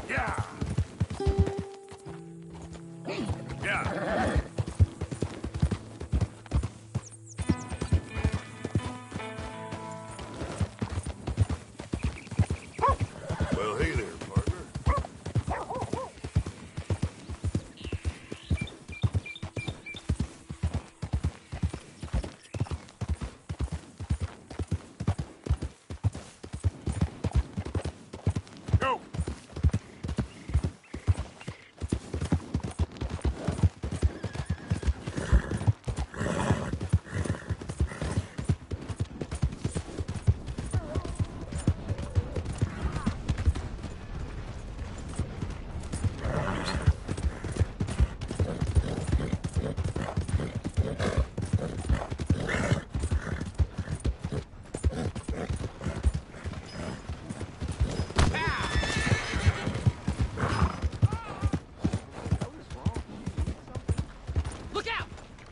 Yeah. Yeah. Well, hey there, partner. Go.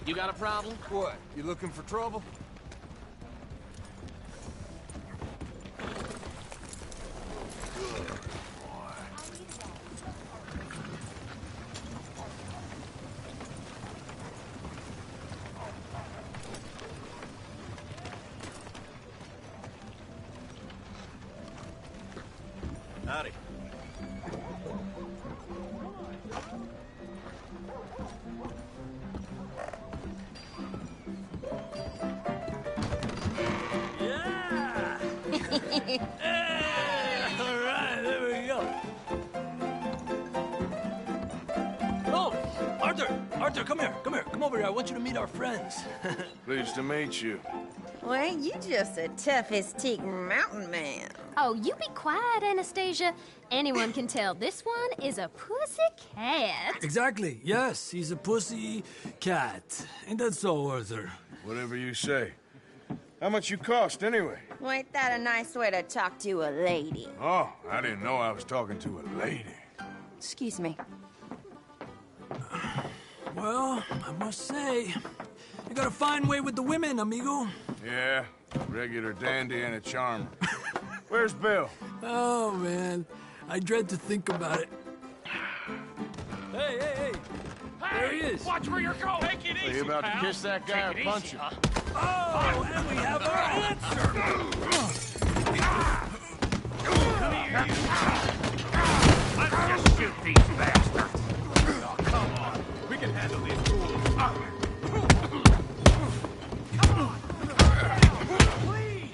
You got a problem? What? You looking for trouble? Howdy. All right, there we go. Oh, Arthur, come here. Come over here. I want you to meet our friends. Pleased to meet you. Well, you just a tough-as-teak mountain man. Oh, you be quiet, Anastasia. Anyone can tell this one is a pussy cat. Exactly. Yes, he's a pussy cat. Ain't that so, Arthur? Whatever you say. How much you cost, anyway? Well, ain't that a nice way to talk to a lady? Oh, I didn't know I was talking to a lady. Excuse me. Well, I must say, you got a fine way with the women, amigo. Yeah, regular dandy and a charmer. Where's Bill? Oh, man. I dread to think about it. Hey! There he is. Watch where you're going. Take it easy, Are you about to kiss that guy or punch him? Oh, and we have our answer. Come here, you. Let's just shoot these bastards. Oh, come on. We can handle these fools. Come on. Please.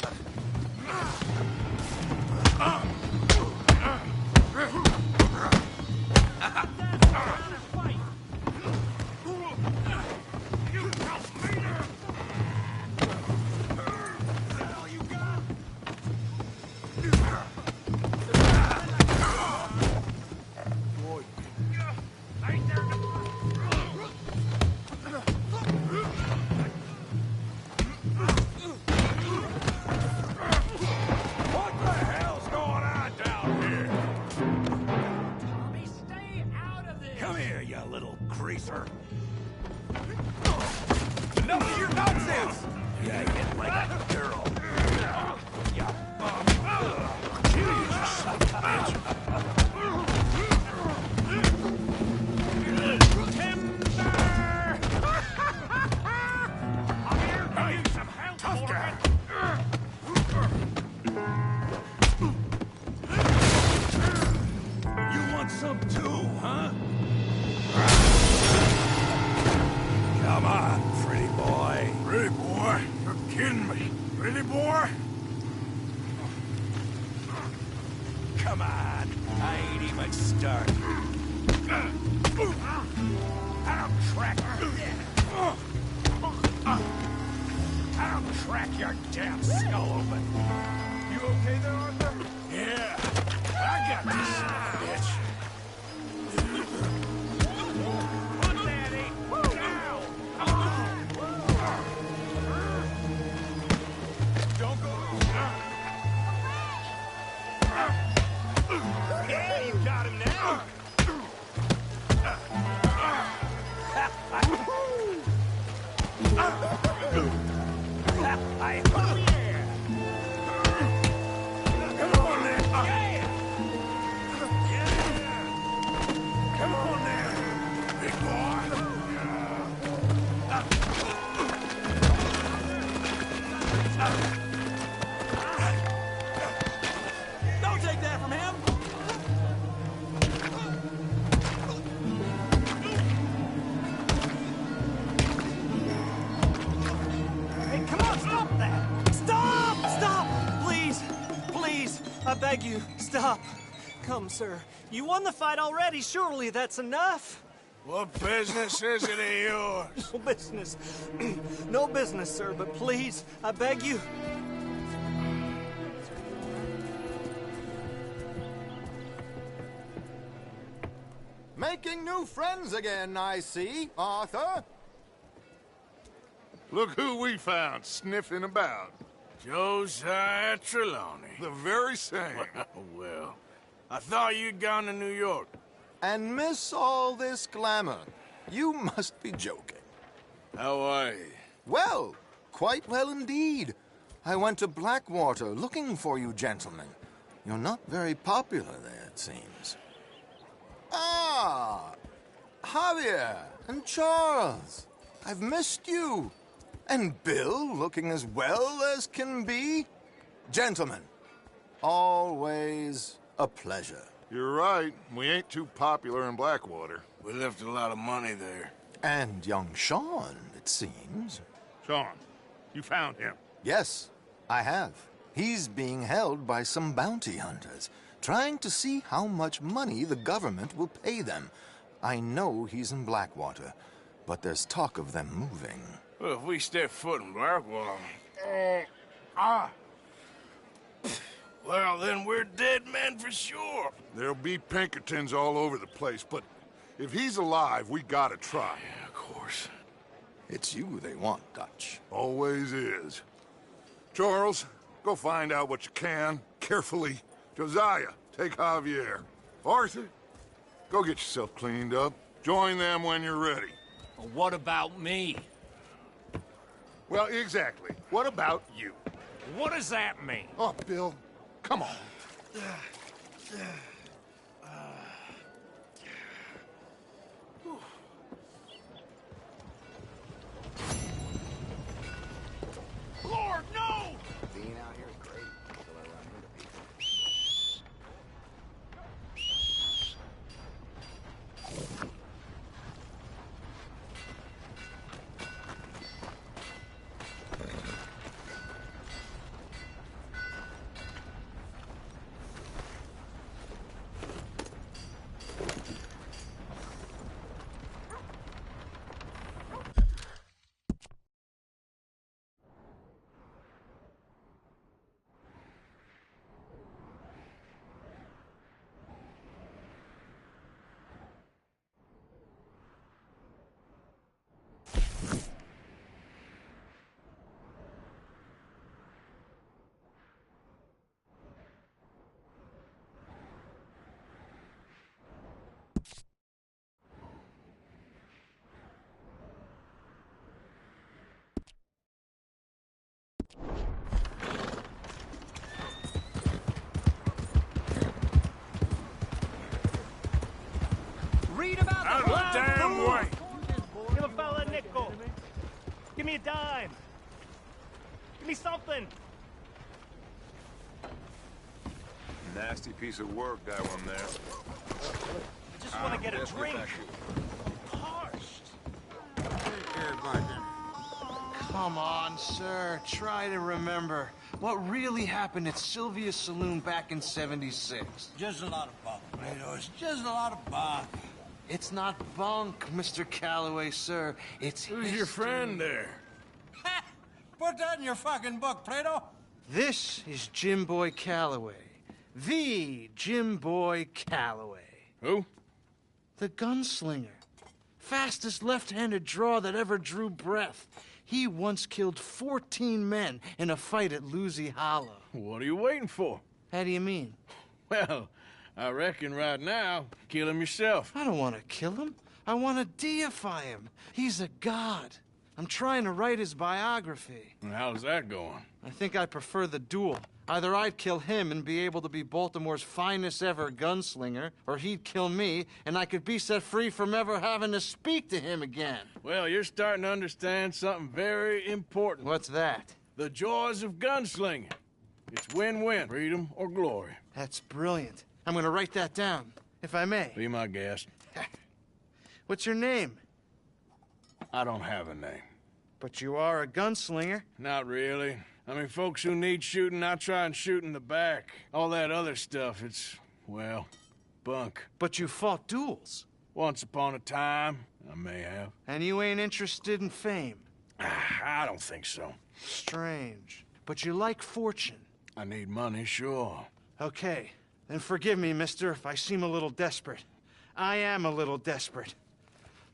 Greaser. Enough of your nonsense! Yeah, you hit like a girl. Yeah. You son of a bitch. Timber! I'm here to use some help. Tough guy. Come on. I ain't even started. I'll crack your damn skull open. You okay there, Arthur? Yeah. I got this son of a bitch. Look, Daddy. Now. Don't go. Yeah, you got him now. Come on there. Yeah. Come on there, big boy. Don't take that from him! Hey, come on, stop that! Stop! Stop! Please! Please! I beg you, stop. Come, sir. You won the fight already. Surely that's enough. What business is it of yours? No business. No business, sir, but please, I beg you. Making new friends again, I see, Arthur. Look who we found sniffing about. Josiah Trelawney. The very same. Well, I thought you'd gone to New York. And miss all this glamour. You must be joking. How are you? Well, quite well indeed. I went to Blackwater looking for you gentlemen. You're not very popular there, it seems. Ah! Javier and Charles. I've missed you. And Bill looking as well as can be. Gentlemen, always a pleasure. You're right. We ain't too popular in Blackwater. We left a lot of money there. And young Sean, it seems. Sean, you found him. Yes, I have. He's being held by some bounty hunters, trying to see how much money the government will pay them. I know he's in Blackwater, but there's talk of them moving. Well, if we step foot in Blackwater... Well, then we're dead men for sure. There'll be Pinkertons all over the place, but if he's alive, we gotta try. Yeah, of course. It's you they want, Dutch. Always is. Charles, go find out what you can, carefully. Josiah, take Javier. Arthur, go get yourself cleaned up. Join them when you're ready. Well, what about me? Well, exactly. What about you? What does that mean? Oh, Bill, come on. Lord, no! Being out here is great until I run into people. Read about Out of the damn way! Give a fella a nickel. Give me a dime. Give me something. Nasty piece of work, that one there. I just want to get a drink. Parched. come on, sir. Try to remember what really happened at Sylvia's Saloon back in '76. Just a lot of bunk, Plato. It's just a lot of bunk. It's not bunk, Mr. Calloway, sir. It's Who's your friend there? Ha! Put that in your fucking book, Plato. This is Jim Boy Calloway. The Jim Boy Calloway. Who? The gunslinger. Fastest left-handed draw that ever drew breath. He once killed 14 men in a fight at Lucy Hollow. What are you waiting for? How do you mean? Well, I reckon right now, kill him yourself. I don't want to kill him. I want to deify him. He's a god. I'm trying to write his biography. And how's that going? I think I prefer the duel. Either I'd kill him and be able to be Baltimore's finest ever gunslinger, or he'd kill me and I could be set free from ever having to speak to him again. Well, you're starting to understand something very important. What's that? The joys of gunslinging. It's win-win, freedom or glory. That's brilliant. I'm gonna write that down, if I may. Be my guest. What's your name? I don't have a name. But you are a gunslinger. Not really. I mean, folks who need shooting, I try and shoot in the back. All that other stuff, it's, well, bunk. But you fought duels. Once upon a time, I may have. And you ain't interested in fame. I don't think so. Strange. But you like fortune. I need money, sure. Okay. Then forgive me, mister, if I seem a little desperate. I am a little desperate.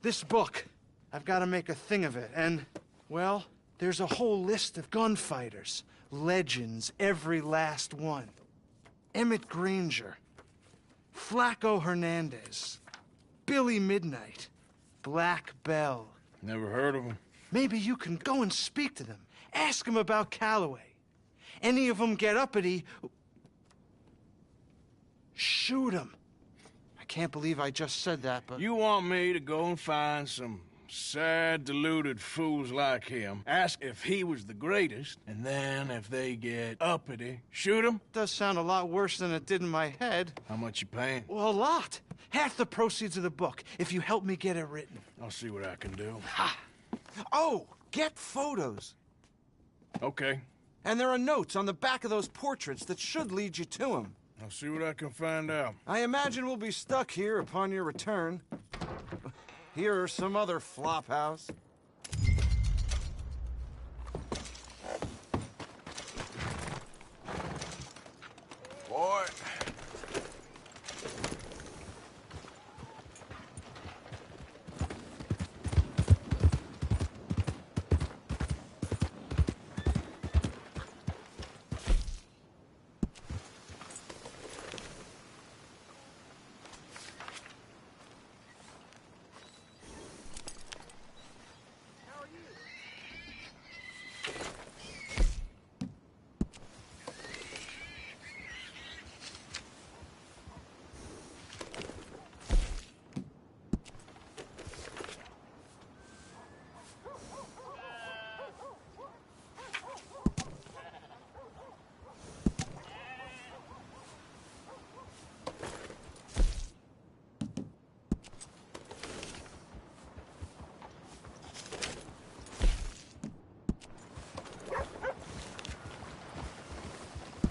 This book, I've got to make a thing of it, and, well, there's a whole list of gunfighters. Legends, every last one. Emmett Granger. Flaco Hernandez. Billy Midnight. Black Bell. Never heard of him. Maybe you can go and speak to them. Ask them about Calloway. Any of them get uppity, shoot them. I can't believe I just said that, but... You want me to go and find some sad, deluded fools like him, ask if he was the greatest, and then if they get uppity, shoot him? Does sound a lot worse than it did in my head. How much you paying? Well, a lot. Half the proceeds of the book, if you help me get it written. I'll see what I can do. Ha! Oh, get photos. Okay. And there are notes on the back of those portraits that should lead you to him. I'll see what I can find out. I imagine we'll be stuck here upon your return. Here are some other flophouse. Boy.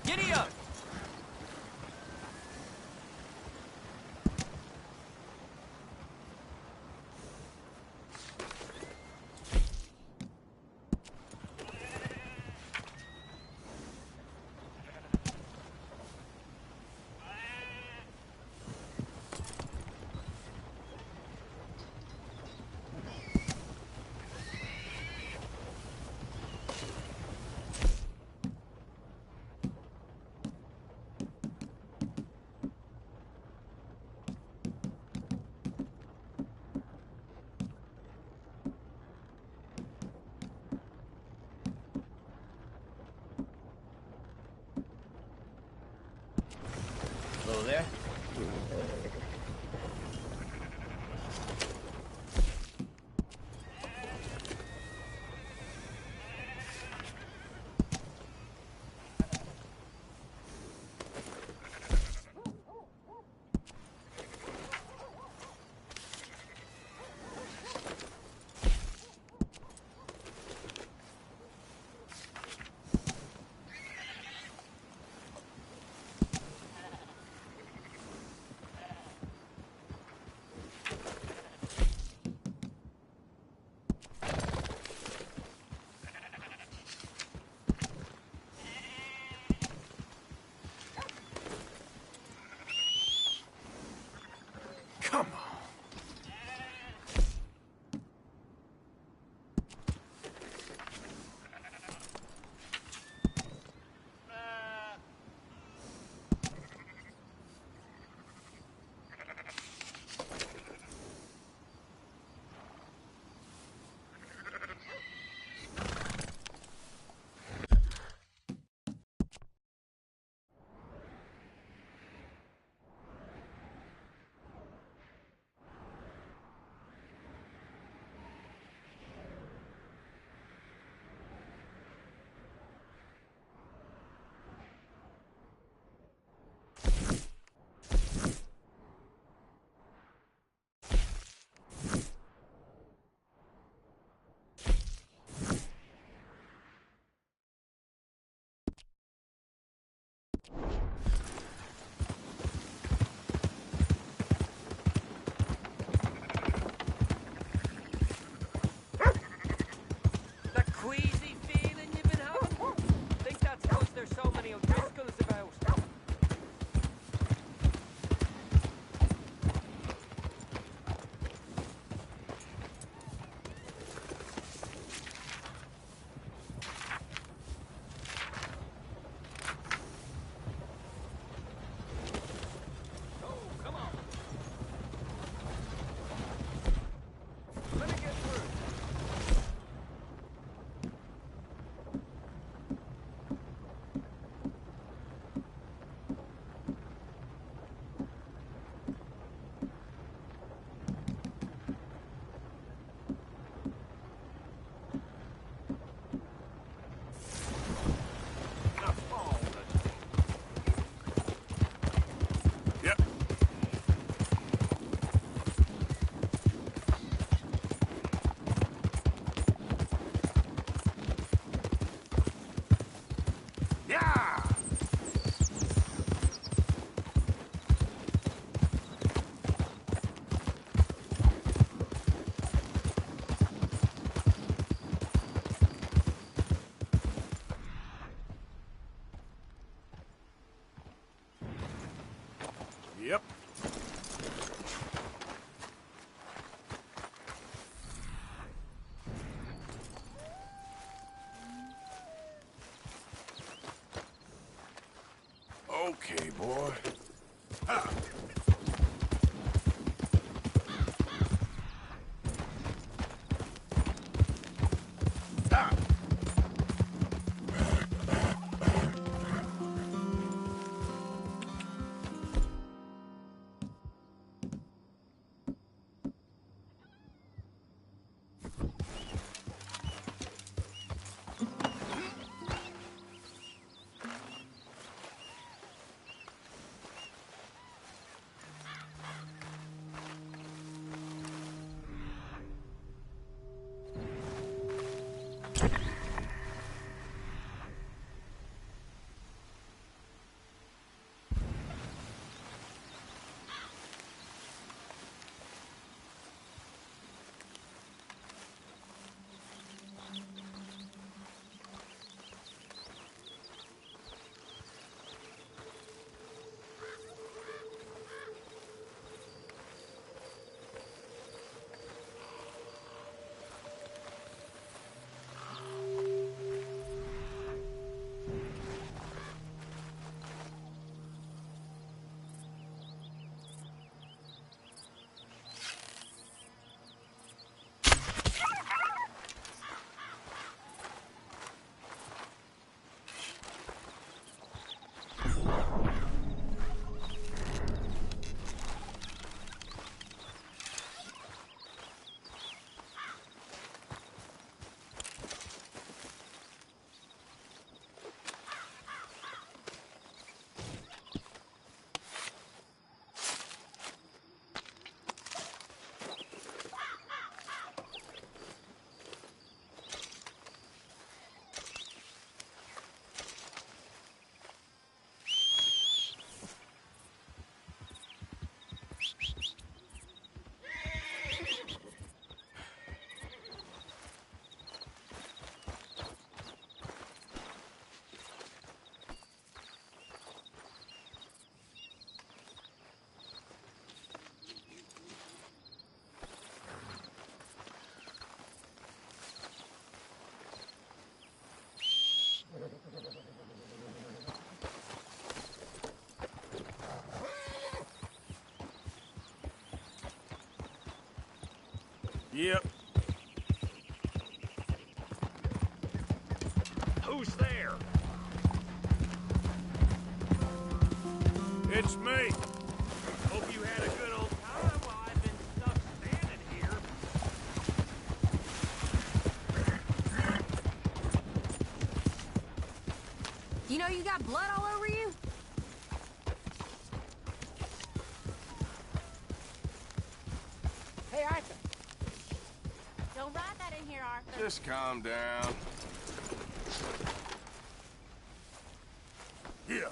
Giddy up! Hello there. Yep. Okay, boy. Ah. Ah. Yep. Who's there? It's me. Hope you had a good old time while I've been stuck standing here. You know you got blood all over you? Hey, Arthur. Don't ride that in here, Arthur. Just calm down. Here.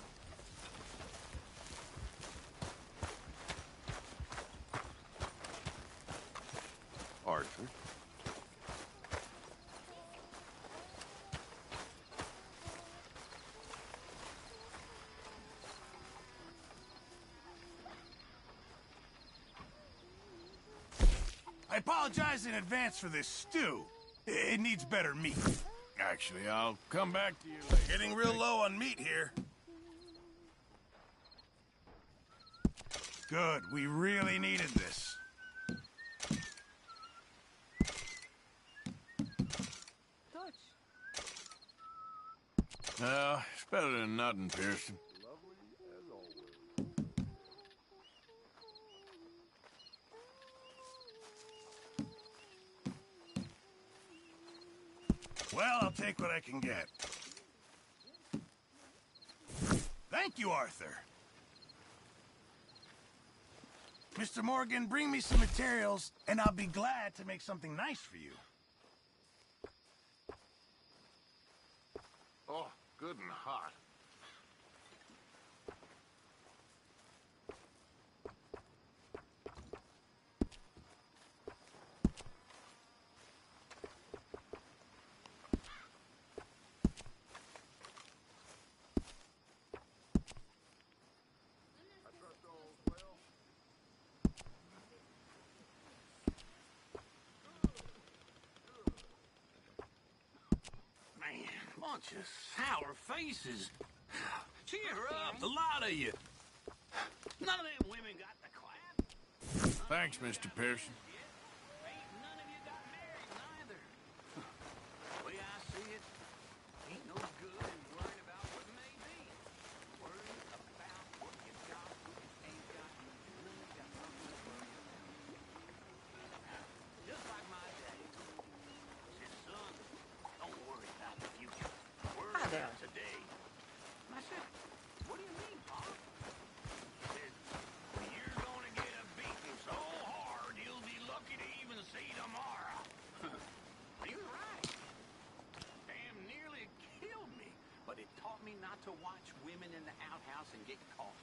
Arthur. I apologize in advance for this stew. It needs better meat. Actually, I'll come back to you later. Getting real low on meat here. Good, we really needed this. It's better than nothing, Pearson. Well, I'll take what I can get. Thank you, Arthur. Mr. Morgan, bring me some materials, and I'll be glad to make something nice for you. Oh, good and hot. I trust all is well. bunch of sour faces. Cheer up, the lot of you. None of them women got the clap. Thanks, Mr. Pearson. Ain't none of you got married neither. The way I see it, ain't no good in worrying about what may be. Worry about what you got, what you ain't got, and none of you got nothing to worry about. Just like my daddy told me. Said, son, don't worry about the future. Worry about today. And I said, what do you mean, Pop? He said, well, you're gonna get a beating so hard you'll be lucky to even see tomorrow. He was right. Damn nearly killed me, but it taught me not to watch women in the outhouse and get caught.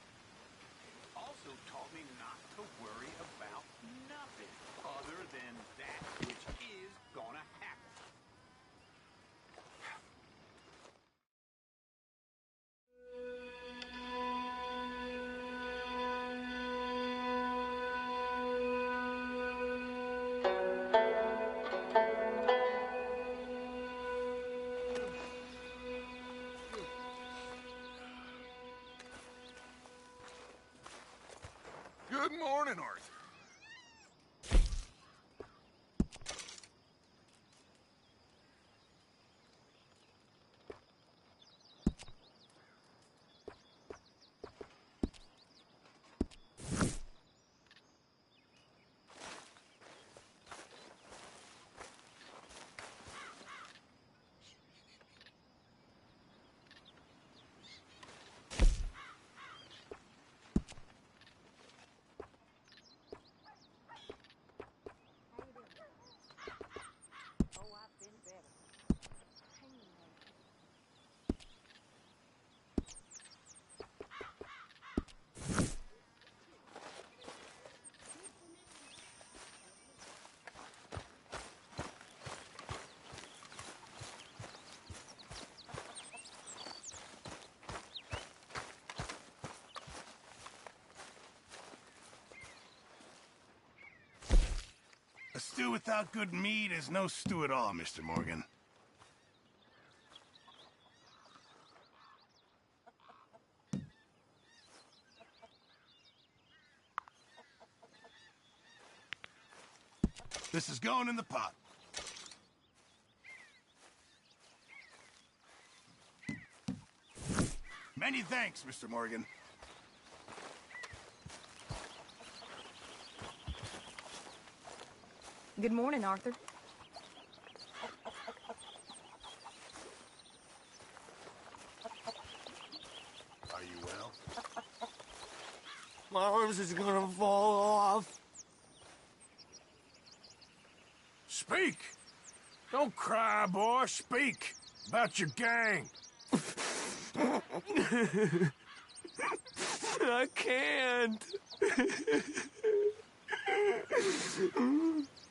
It also taught me not to worry about nothing other than that which is gonna happen. Good morning, Arthur. A stew without good meat is no stew at all, Mr. Morgan. This is going in the pot. Many thanks, Mr. Morgan. Good morning, Arthur. Are you well? My arms is gonna fall off. Speak! Don't cry, boy. Speak about your gang. I can't.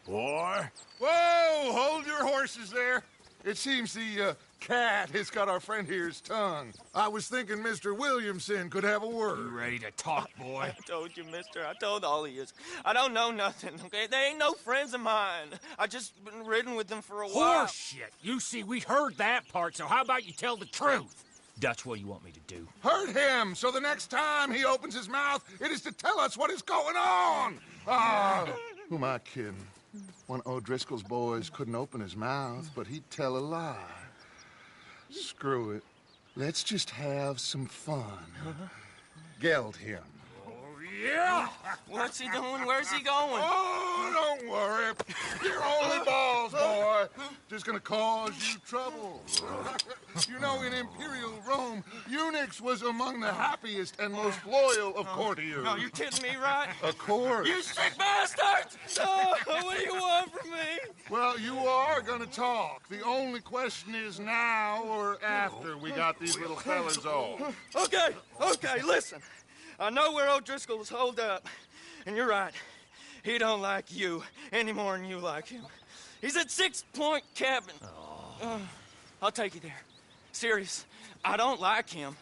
Boy. Whoa! Hold your horses there. It seems the cat has got our friend here's tongue. I was thinking Mr. Williamson could have a word. You ready to talk, boy? I told you, mister. I told all of you. I don't know nothing, okay? They ain't no friends of mine. I just been ridden with them for a while. Horseshit. You see, we heard that part, so how about you tell the truth? That's what you want me to do. Hurt him, so the next time he opens his mouth, it is to tell us what is going on. Ah, who am I kidding? One of O'Driscoll's boys couldn't open his mouth, but he'd tell a lie. Screw it. Let's just have some fun. Geld him. Yeah! What's he doing? Where's he going? Oh, don't worry. You're only balls, boy. Just gonna cause you trouble. You know, in Imperial Rome, eunuchs was among the happiest and most loyal of courtiers. No, you kidding me, right? Of course. You sick bastard! No, what do you want from me? Well, you are gonna talk. The only question is now or after we got these little fellas off. Okay, listen. I know where O'Driscoll is holed up, and you're right. He don't like you any more than you like him. He's at 6 Point Cabin. I'll take you there. Serious. I don't like him.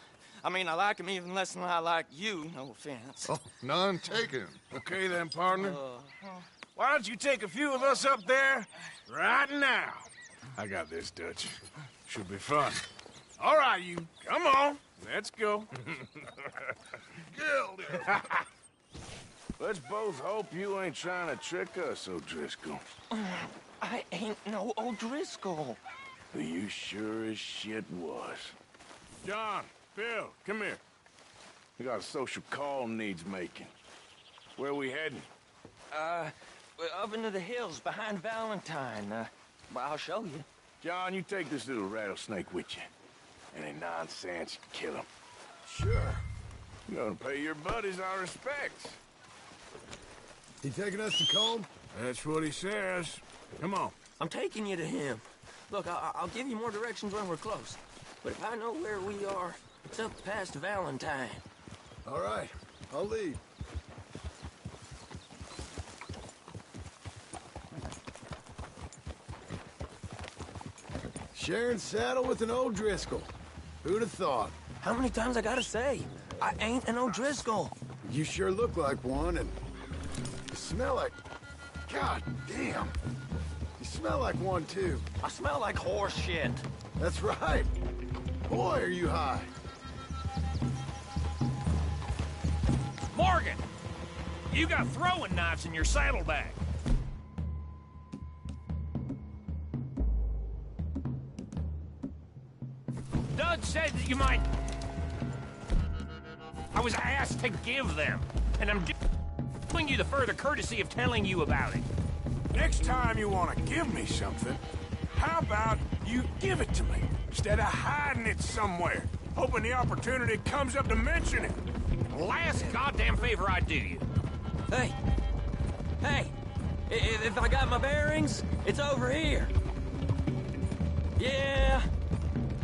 I mean, I like him even less than I like you, no offense. Oh, none taken. Okay then, partner. Why don't you take a few of us up there right now? I got this, Dutch. Should be fun. All right, you. Come on. Let's go. Gildy! Let's both hope you ain't trying to trick us, O'Driscoll. I ain't no O'Driscoll. You sure as shit was. John, Bill, come here. We got a social call needs making. Where we heading? Up into the hills behind Valentine. Well, I'll show you. John, you take this little rattlesnake with you. Any nonsense, kill him. Sure. You're gonna pay your buddies our respects. He taking us to Combe? That's what he says. Come on. I'm taking you to him. Look, I'll give you more directions when we're close. But if I know where we are, it's up past Valentine. All right, I'll lead. Sharing saddle with an O'Driscoll. Who'd have thought? How many times I gotta say? I ain't an O'Driscoll. You sure look like one, and you smell like... God damn. You smell like one, too. I smell like horse shit. That's right. Boy, are you high. Morgan! You got throwing knives in your saddlebag. Dud said that you might... I was asked to give them, and I'm doing you the further courtesy of telling you about it. Next time you want to give me something, how about you give it to me, instead of hiding it somewhere, hoping the opportunity comes up to mention it? Last goddamn favor I do you. Hey! Hey! If I got my bearings, it's over here. Yeah,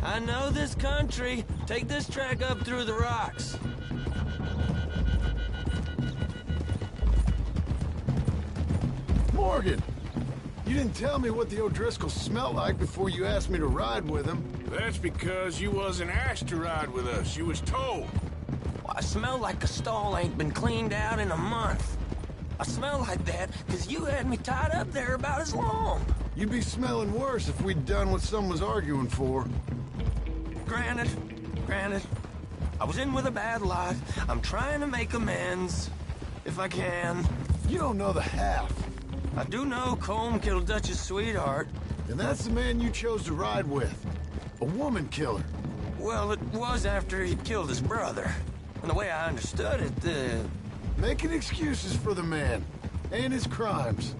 I know this country. Take this track up through the rocks. Morgan! You didn't tell me what the O'Driscoll smelled like before you asked me to ride with him. That's because you wasn't asked to ride with us. You was told. I smell like a stall ain't been cleaned out in a month. I smell like that because you had me tied up there about as long. You'd be smelling worse if we'd done what someone was arguing for. Granted. I was in with a bad lot. I'm trying to make amends, if I can. You don't know the half. I do know Colm killed Dutch's sweetheart. And that's the man you chose to ride with. A woman killer. Well, it was after he'd killed his brother. And the way I understood it, Making excuses for the man. And his crimes.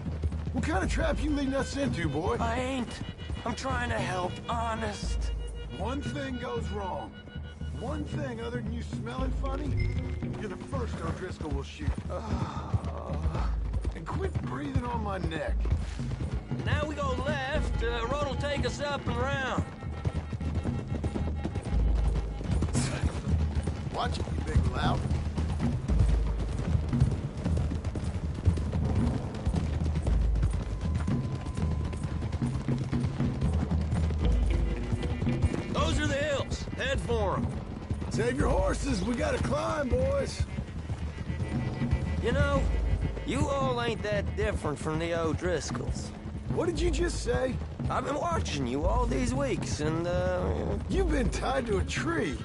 What kind of trap you leading us into, boy? I ain't. I'm trying to help, honest. One thing goes wrong. One thing other than you smelling funny, you're the first O'Driscoll will shoot. And quit breathing on my neck. Now we go left, road'll take us up and round. Watch it, you big lout. Those are the hills. Head for them. Save your horses. We gotta climb, boys. You know, you all ain't that different from the O'Driscolls. What did you just say? I've been watching you all these weeks, and, You've been tied to a tree.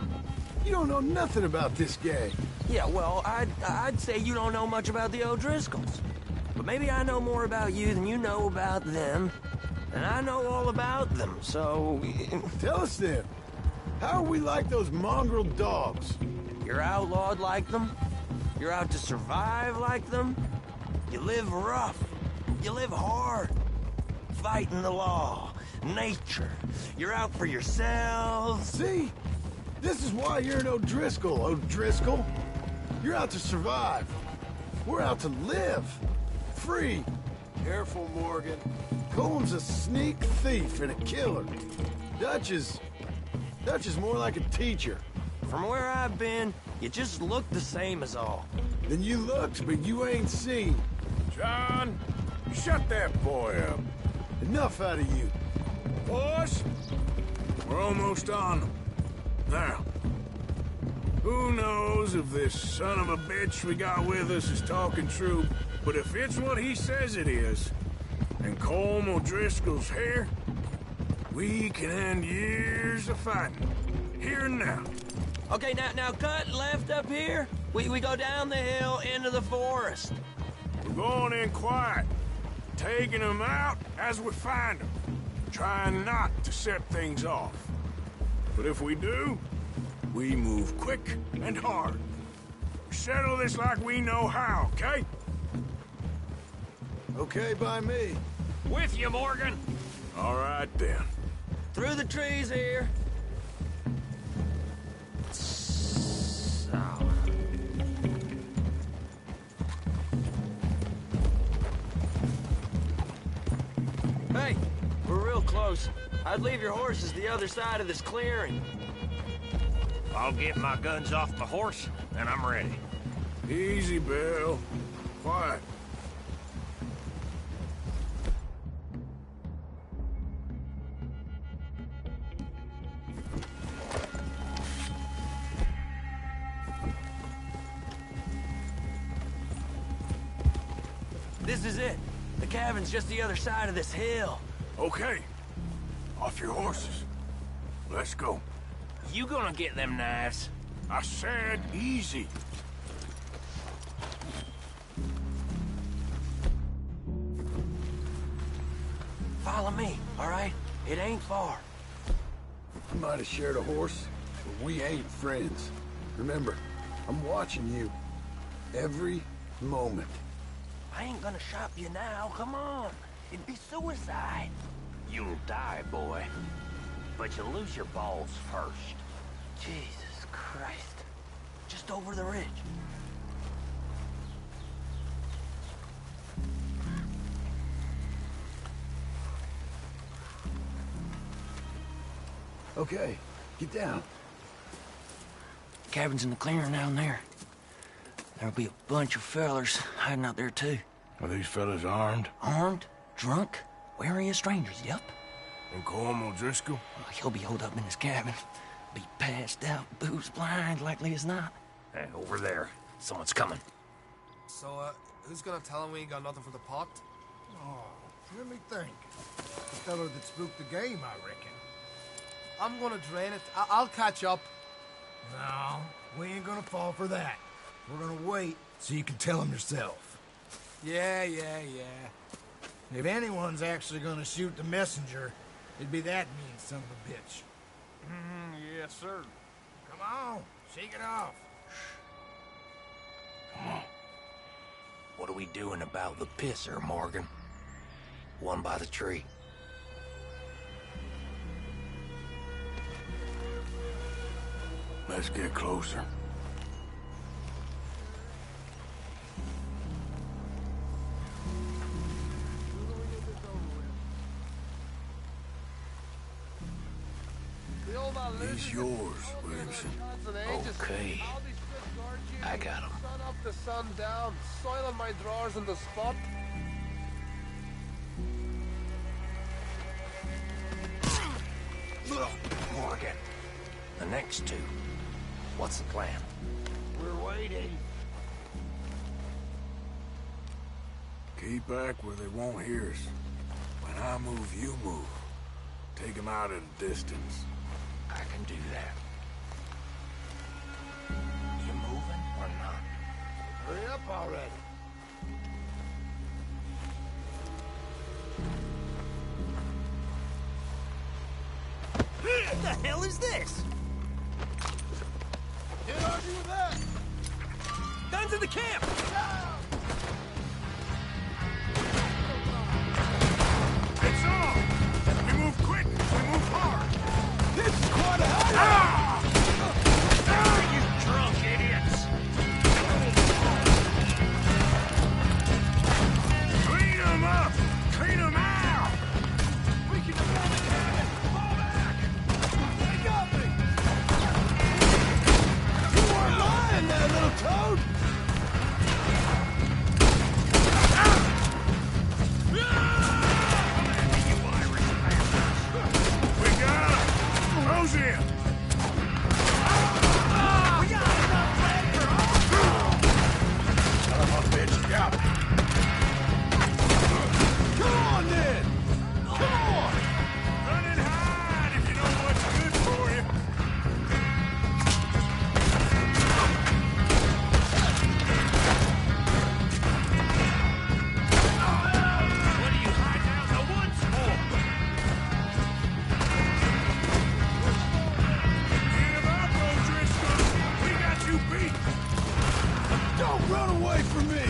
You don't know nothing about this gang. Yeah, well, I'd say you don't know much about the O'Driscolls. But maybe I know more about you than you know about them. And I know all about them, so... Tell us then. How are we like those mongrel dogs? You're outlawed like them? You're out to survive like them? You live rough. You live hard. Fighting the law. Nature. You're out for yourselves. See? This is why you're an O'Driscoll, O'Driscoll. You're out to survive. We're out to live. Free. Careful, Morgan. Colm's a sneak thief and a killer. Dutch is more like a teacher. From where I've been, you just look the same as all. Then you looked, but you ain't seen. John, shut that boy up. Enough out of you. Boys, we're almost on them. Now, who knows if this son of a bitch we got with us is talking true, but if it's what he says it is, and Colm O'Driscoll's here, we can end years of fighting. Here and now. Okay, now cut left up here. We go down the hill into the forest. We're going in quiet, taking them out as we find them, trying not to set things off. But if we do, we move quick and hard. We settle this like we know how, okay? Okay by me. With you, Morgan. All right, then. Through the trees here. Hey, we're real close. I'd leave your horses the other side of this clearing. I'll get my guns off my horse, and I'm ready. Easy, Bill. Quiet. This is it. The cabin's just the other side of this hill. Okay. Off your horses. Let's go. You gonna get them knives? I said easy. Follow me, all right? It ain't far. We might have shared a horse, but we ain't friends. Remember, I'm watching you. Every moment. I ain't gonna shop you now, come on. It'd be suicide. You'll die, boy. But you'll lose your balls first. Jesus Christ. Just over the ridge. Okay, get down. Cabin's in the clearing down there. There'll be a bunch of fellers hiding out there, too. Are these fellas armed? Armed, drunk, wary of strangers, yup. And Colm O'Driscoll? He'll be holed up in his cabin. Be passed out, booze blind, likely as not. Hey, over there. Someone's coming. So, who's gonna tell him we ain't got nothing for the pot? Oh, let me think. The fella that spooked the game, I reckon. I'm gonna drain it. I'll catch up. No, we ain't gonna fall for that. We're gonna wait so you can tell him yourself. Yeah. If anyone's actually gonna shoot the messenger, it'd be that mean son of a bitch. Yes, sir. Come on, shake it off. Come on. What are we doing about the pisser, Morgan? One by the tree. Let's get closer. He's yours, Williamson. Okay. I got him. Sun up to sun down, soiling my drawers in the spot. Morgan. The next two. What's the plan? We're waiting. Keep back where they won't hear us. When I move, you move. Take them out at a distance. I can do that. You moving or not? Hurry up already. What the hell is this? Can't argue with that. Guns in the camp! It's on! We move quick, we move hard! This is quite a hell! You drunk idiots! Clean them up! Clean them out! We can defend the cabin! Fall back! They got me! You weren't lying there, little toad! Don't run away from me!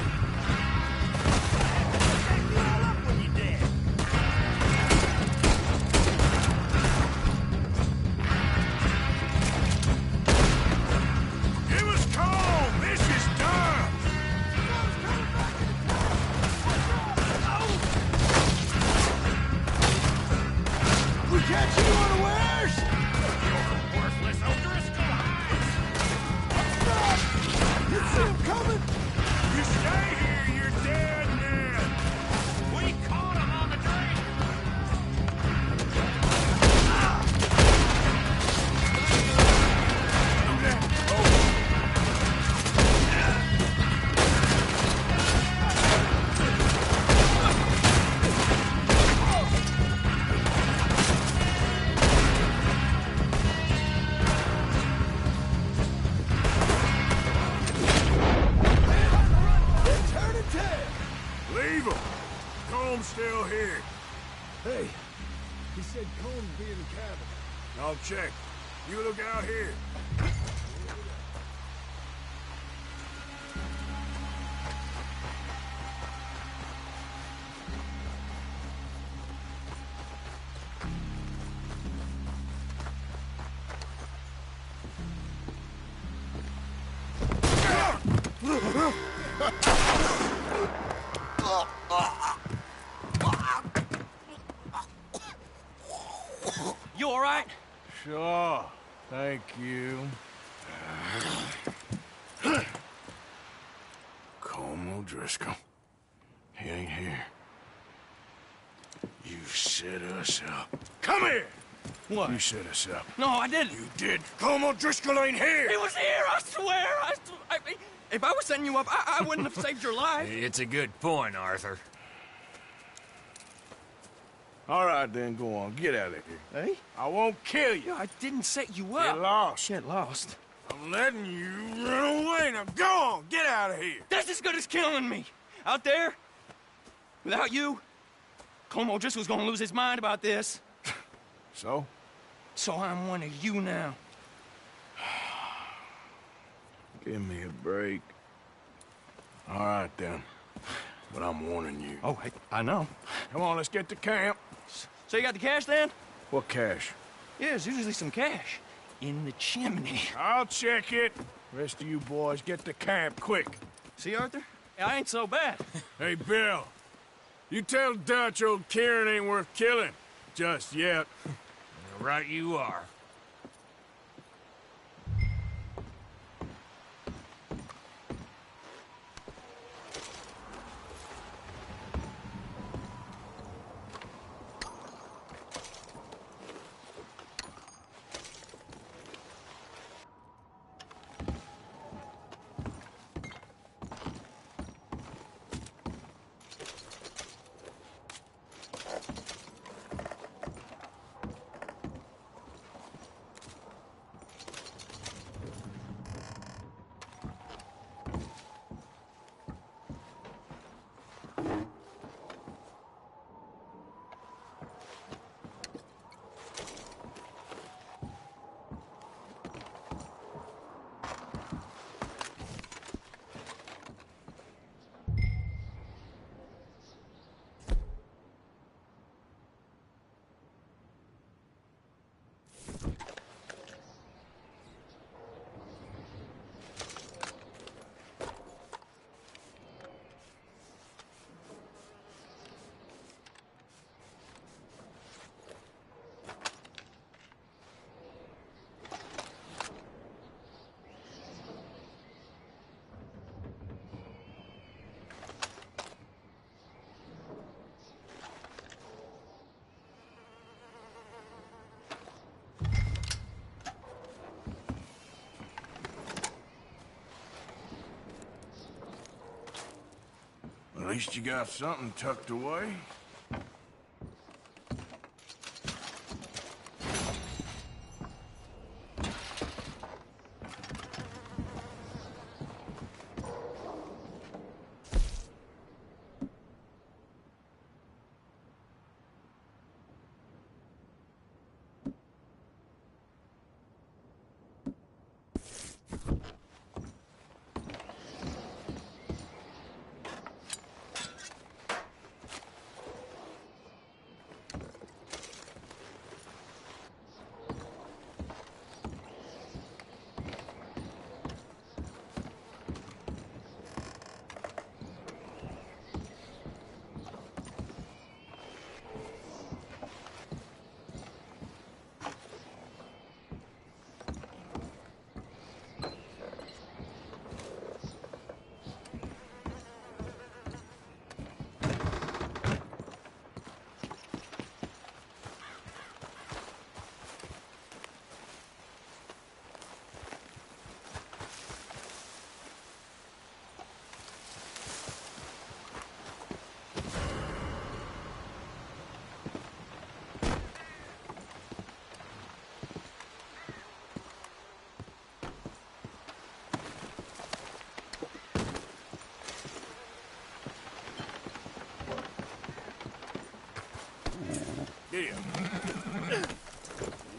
Give us calm! This is done! We catch you unawares! You're worthless O'Driscoll! You see him coming? You stay here, you're dead men! We caught him on the drink! Turn and tail! Leave him! Comb's still here. Hey, he said Combs be in the cabin. I'll check. You look out here. You all right? Sure. Thank you. Colm O'Driscoll. He ain't here. You set us up. Come here! What? You set us up. No, I didn't. You did. Colm O'Driscoll ain't here! He was here, I swear! If I was setting you up, I wouldn't have saved your life. It's a good point, Arthur. All right, then, go on. Get out of here. Hey? I won't kill you. I didn't set you Get up. lost. Get lost. I'm letting you run away. Now go on. Get out of here. That's as good as killing me. Out there, without you, Colm O'Driscoll's gonna lose his mind about this. So? So I'm one of you now. Give me a break. All right, then. But I'm warning you. Oh, hey, I know. Come on, let's get to camp. So you got the cash then? What cash? Yeah, there's usually some cash. In the chimney. I'll check it. Rest of you boys, get to camp, quick. See, Arthur? I ain't so bad. Hey, Bill. You tell Dutch old Kieran ain't worth killing. Just yet. Right you are. At least you got something tucked away. Here.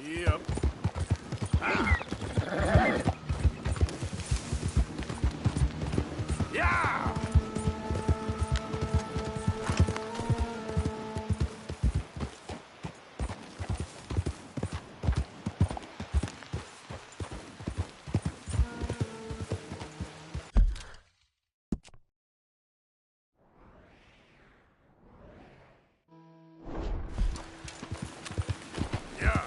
Yep. Yeah! Yeah.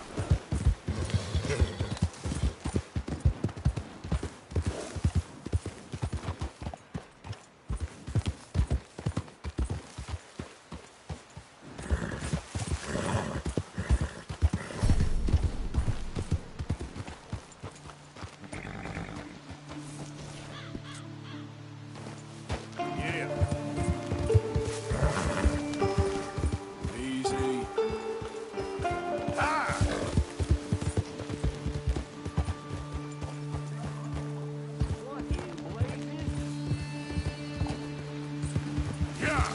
Yeah. Easy. Ah! Yeah!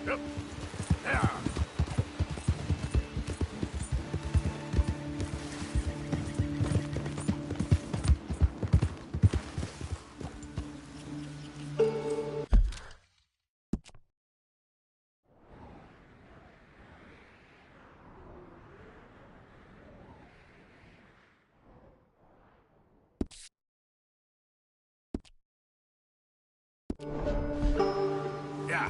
Yep. Yeah! Yeah. Yeah.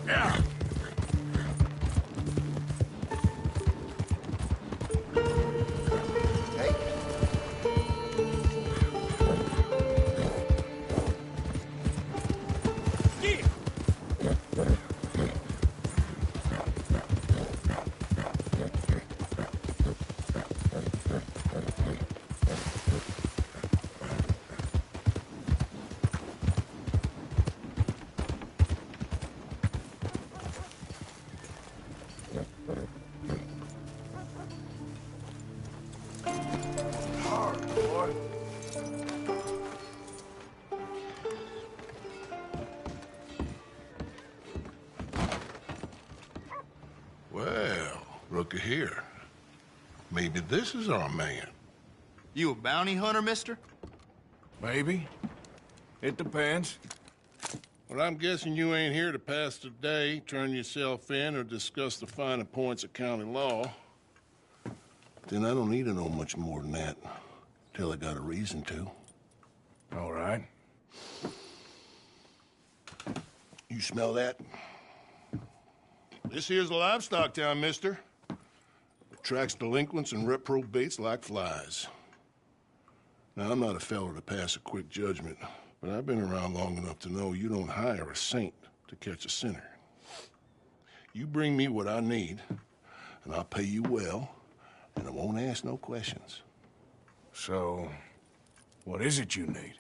Yeah. Hey, Yeah. Hard, boy. Well, looky here. Maybe this is our man. You a bounty hunter, mister? Maybe. It depends. Well, I'm guessing you ain't here to pass the day, turn yourself in, or discuss the finer points of county law. Then I don't need to know much more than that, till I got a reason to. All right. You smell that? This here's a livestock town, mister. Attracts delinquents and reprobates like flies. Now, I'm not a fellow to pass a quick judgment, but I've been around long enough to know you don't hire a saint to catch a sinner. You bring me what I need, and I'll pay you well, and I won't ask no questions. So, what is it you need?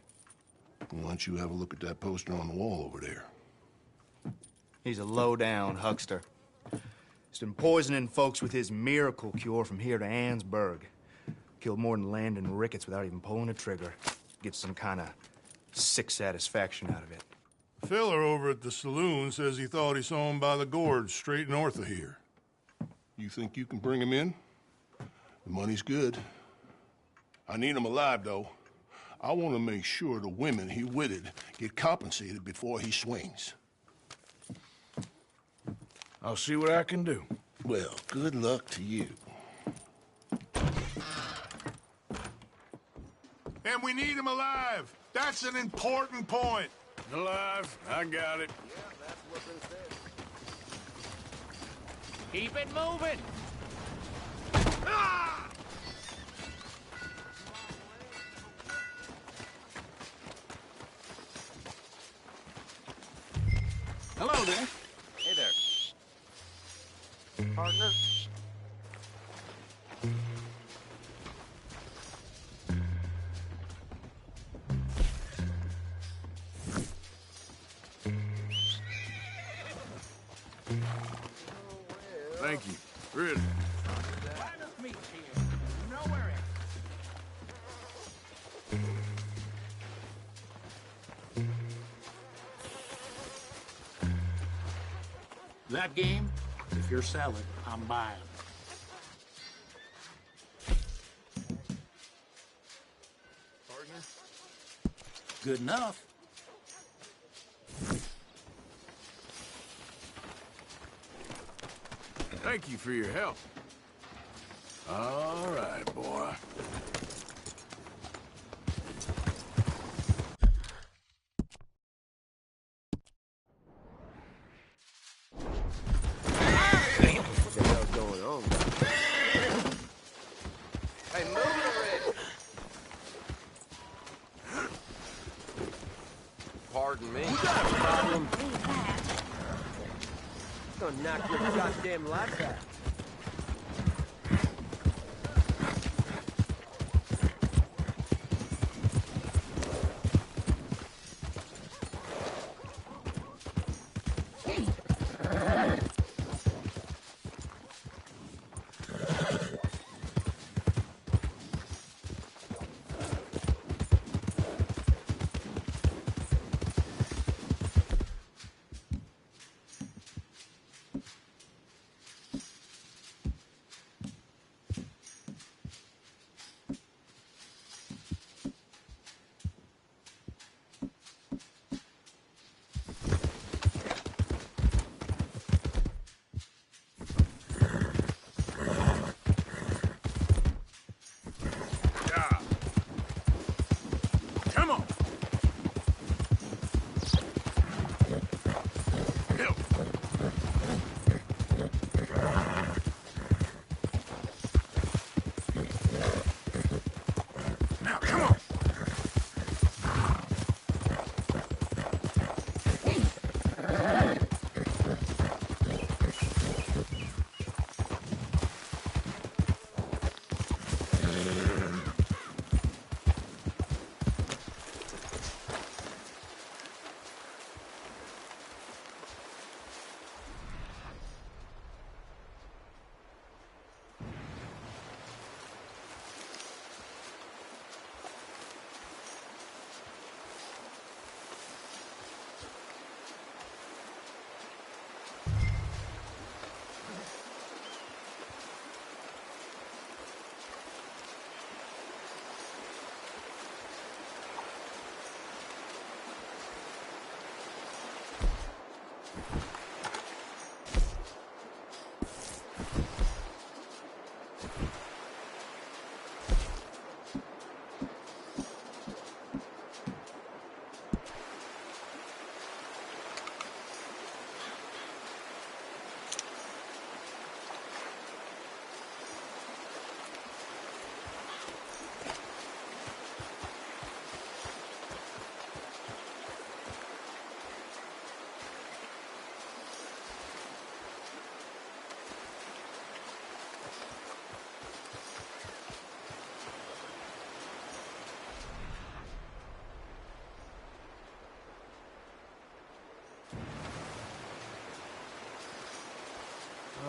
Why don't you have a look at that poster on the wall over there? He's a low-down huckster. He's been poisoning folks with his miracle cure from here to Annesburg. Killed more than Landon Ricketts without even pulling a trigger. Gets some kind of sick satisfaction out of it. Fella over at the saloon says he thought he saw him by the gorge straight north of here. You think you can bring him in? The money's good. I need him alive, though. I want to make sure the women he witted get compensated before he swings. I'll see what I can do. Well, good luck to you. And we need him alive. That's an important point. Alive, I got it. Keep it moving! Ah! Hello there. Hey there. Partner. That game, if you're selling, I'm buying. Partner? Good enough. Thank you for your help. All right, boy. What the hell's going on? Hey, move it already. Pardon me. You got a problem? Gonna knock your goddamn lights out. Come on! Now, come on!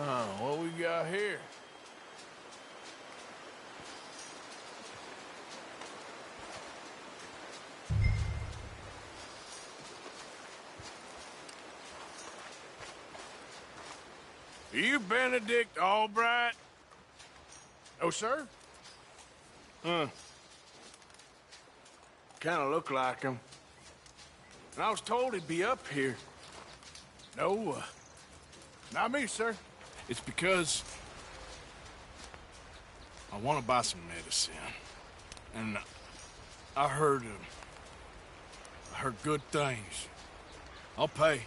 Oh, what we got here? Are you Benedict Albright? Oh, sir? Huh. Kinda look like him. And I was told he'd be up here. No, not me, sir. It's because I want to buy some medicine. And I heard good things. I'll pay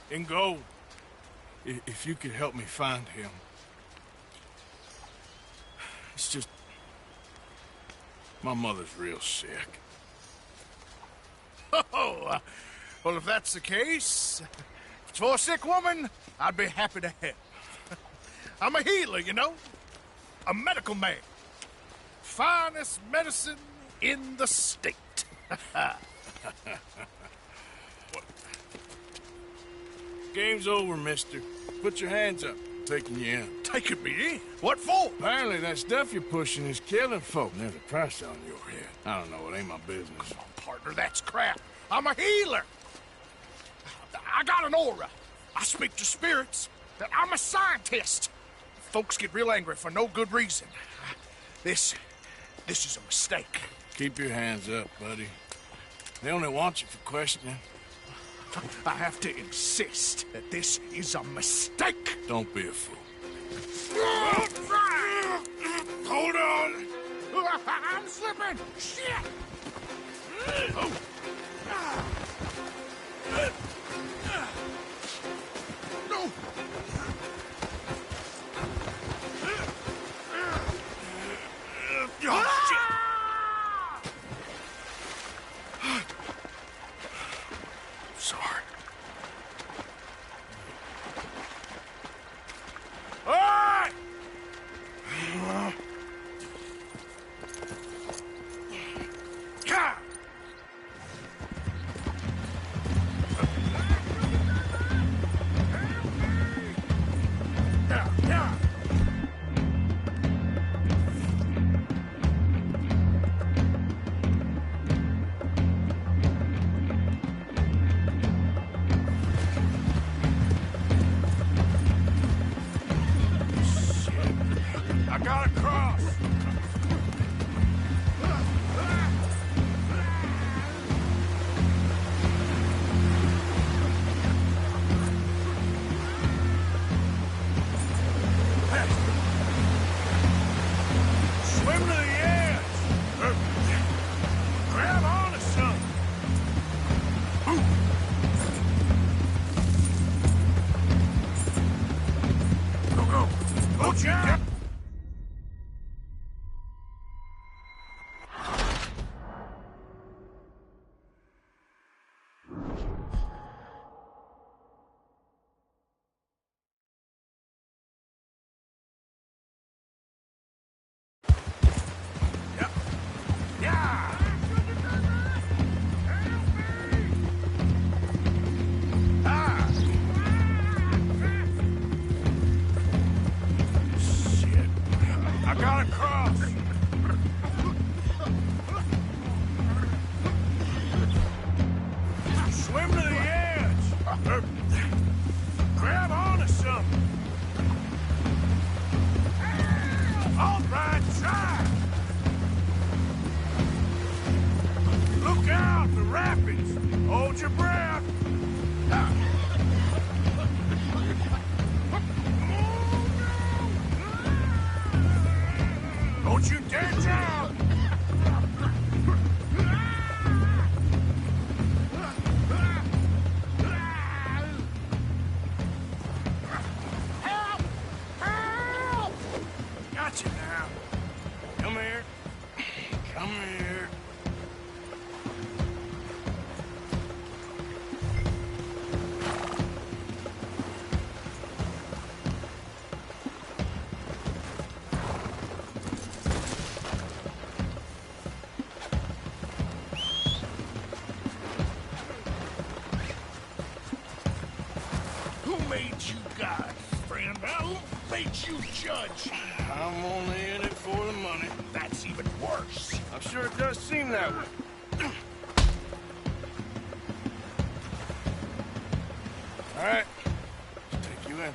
in gold if you could help me find him. It's just my mother's real sick. Oh, well, if that's the case, if it's for a sick woman, I'd be happy to help. I'm a healer, you know? A medical man. Finest medicine in the state. Game's over, mister. Put your hands up. Taking you in. Taking me in? What for? Apparently that stuff you're pushing is killing folk. There's a price on your head. I don't know. It ain't my business. Come on, partner. That's crap. I'm a healer. I got an aura. I speak to spirits. that I'm a scientist. Folks get real angry for no good reason. This is a mistake. Keep your hands up, buddy. They only want you for questioning. I have to insist that this is a mistake. Don't be a fool. Hold on. I'm slipping. Shit. Oh. No. Oh, shit. Sorry. All right. I gotta cross. Swim to the edge. Grab onto something. Go. Go, Jack. I gotta cross. Swim to the edge. Grab onto something. All right, try. Look out, the rapids. Hold your breath. Don't you dare drown! Help! Help! Gotcha now. Come here. Come here. Who made you God, friend? Who made you judge? I'm only in it for the money. That's even worse. I'm sure it does seem that way. All right. Let's take you in.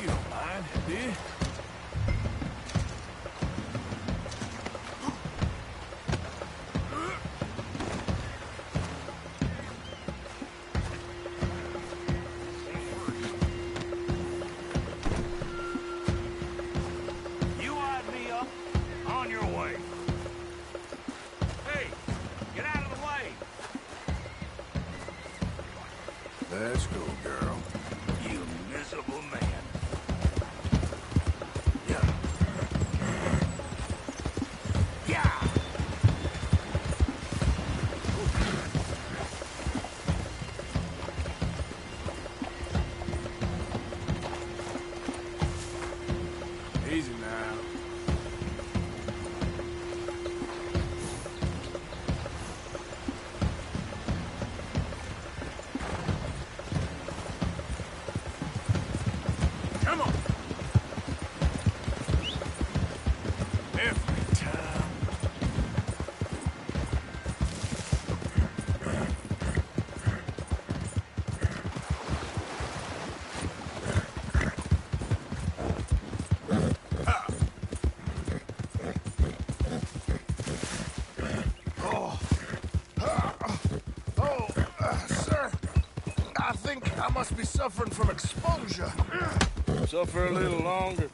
You don't mind, do you? You eyed me up. On your way. Hey, get out of the way. Let's go, girl. You miserable man. must be suffering from exposure. Suffer a little longer.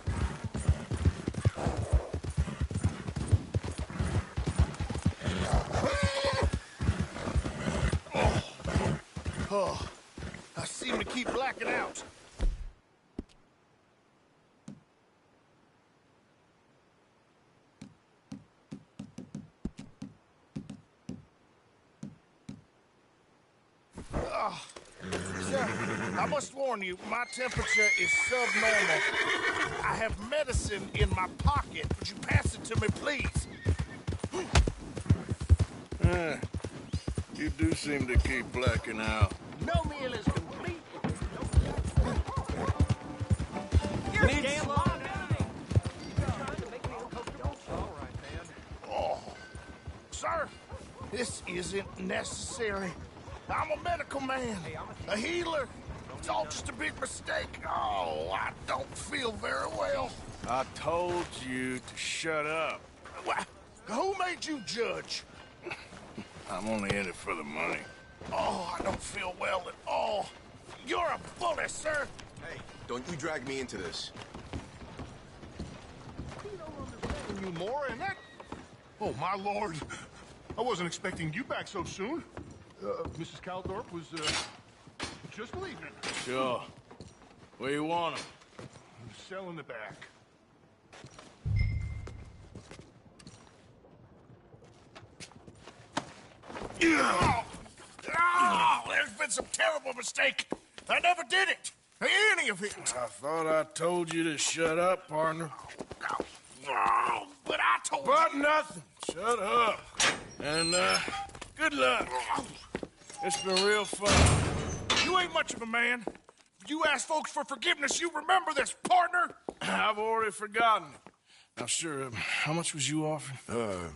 Oh, I seem to keep blacking out. Sir, I must warn you, my temperature is subnormal. I have medicine in my pocket. Would you pass it to me, please? You do seem to keep blacking out. No meal is complete. You're a damn long Oh, sir, this isn't necessary. I'm a medical man, a healer. It's all just a big mistake. Oh, I don't feel very well. I told you to shut up. Who made you judge? I'm only in it for the money. Oh, I don't feel well at all. You're a bully, sir. Hey, don't you drag me into this. You more in that? Oh, my lord. I wasn't expecting you back so soon. Mrs. Caldorp was, just leaving. Sure. Where you want him? Cell in the back. Oh, there's been some terrible mistake. I never did it. Any of it. I thought I told you to shut up, partner. Oh, but I told But you. nothing. Shut up. And, good luck. It's been real fun. You ain't much of a man. You ask folks for forgiveness, you remember this, partner? I've already forgotten. Now, sure, how much was you offering?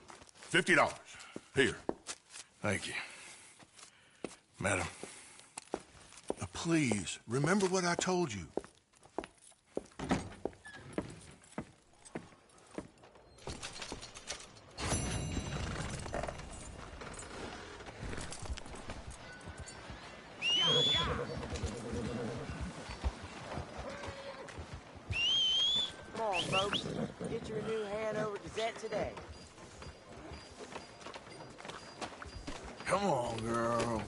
$50. Here. Thank you. Madam. Please, remember what I told you. Come on, folks. Get your new Hanover Gazette today. Come on, girl.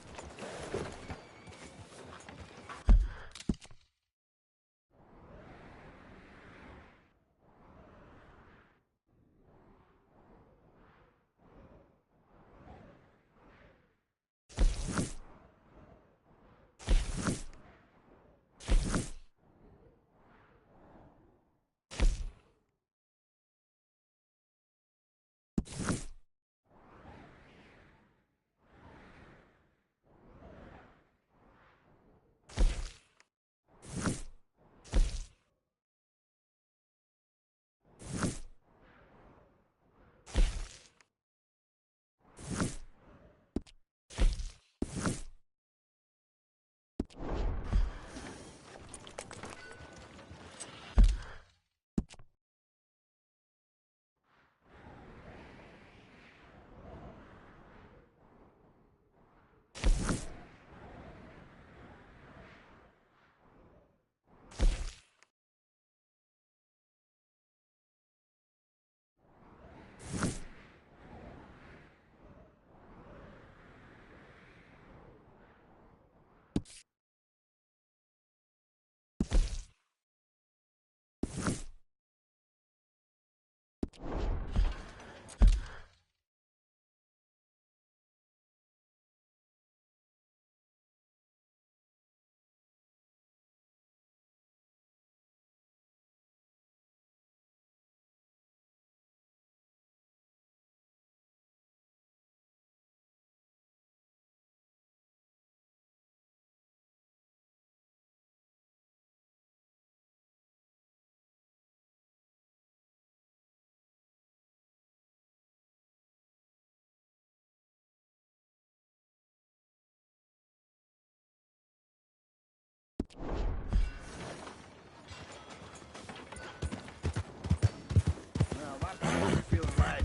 Well, my body's feeling right.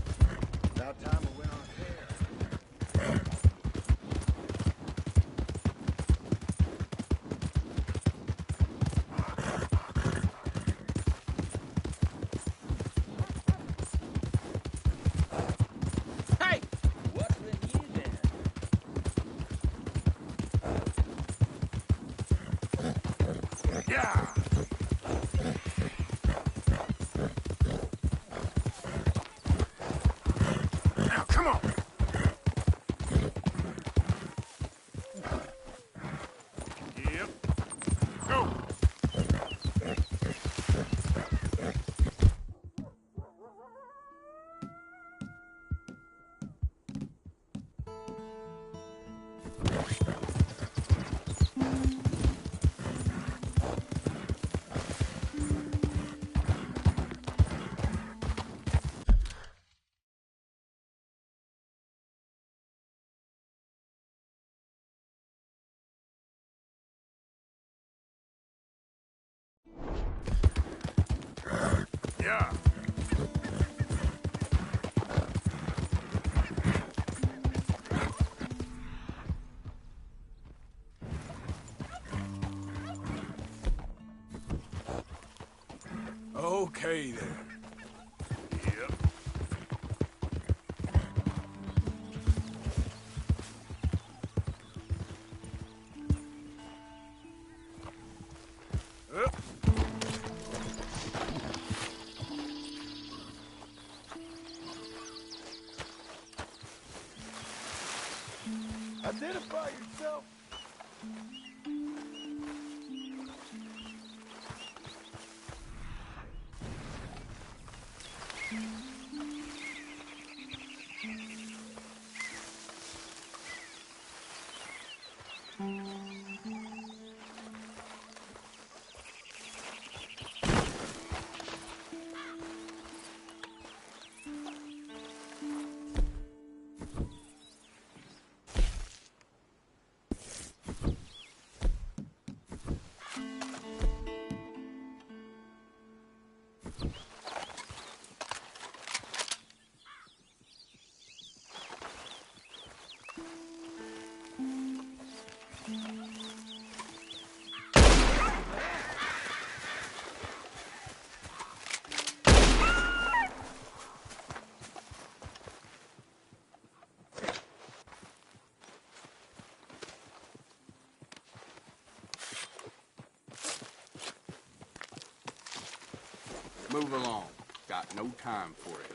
About time we went on a tear. Yeah. Okay, there. Yep. Up. Identify yourself. Move along. Got no time for it.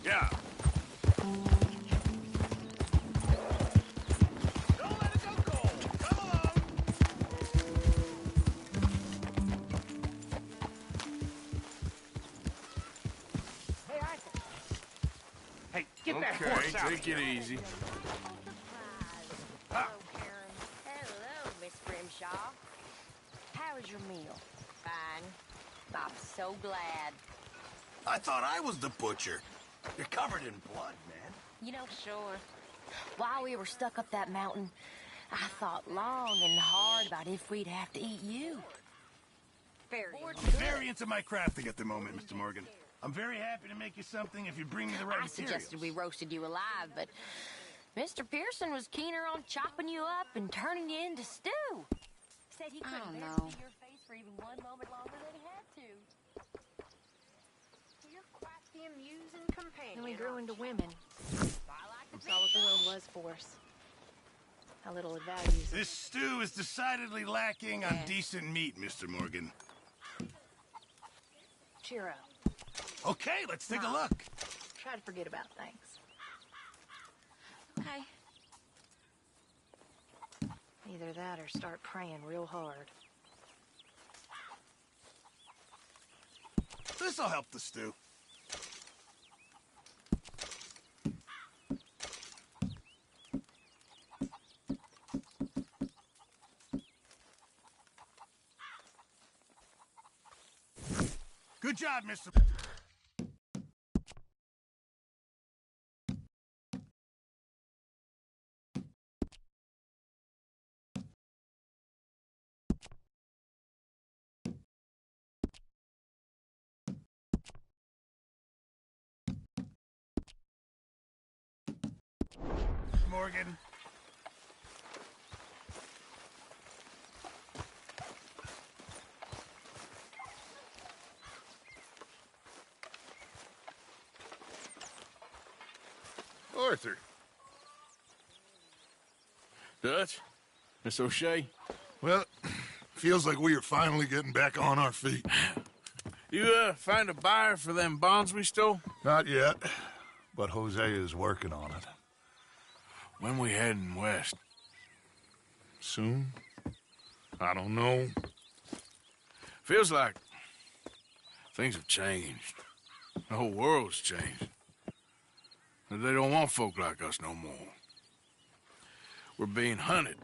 Yeah. Hey, get that Okay, horse out. take it easy. Hello, Karen. Hello, Miss Grimshaw. How was your meal? Fine. I'm so glad. I thought I was the butcher. You're covered in blood, man. You know, sure. While we were stuck up that mountain, I thought long and hard about if we'd have to eat you. Very into my crafting at the moment, Mr. Morgan. I'm very happy to make you something if you bring me the right I materials. suggested we roasted you alive, but Mr. Pearson was keener on chopping you up and turning you into stew. Said he couldn't bear to see your face for even one moment longer than he had to. You're quite the amusing companion. Then we grew into women. I like to Saw what the world was for us. How little it values. This stew is decidedly lacking on decent meat, Mr. Morgan. Cheer up. Okay, let's take a look. Try to forget about things. Okay. Either that or start praying real hard. This'll help the stew. Good job, Mr. Morgan. Arthur. Dutch? Miss O'Shea? Well, feels like we are finally getting back on our feet. You, find a buyer for them bonds we stole? Not yet, but Hosea is working on it. When we heading west? Soon? I don't know. Feels like things have changed. The whole world's changed. They don't want folk like us no more. We're being hunted.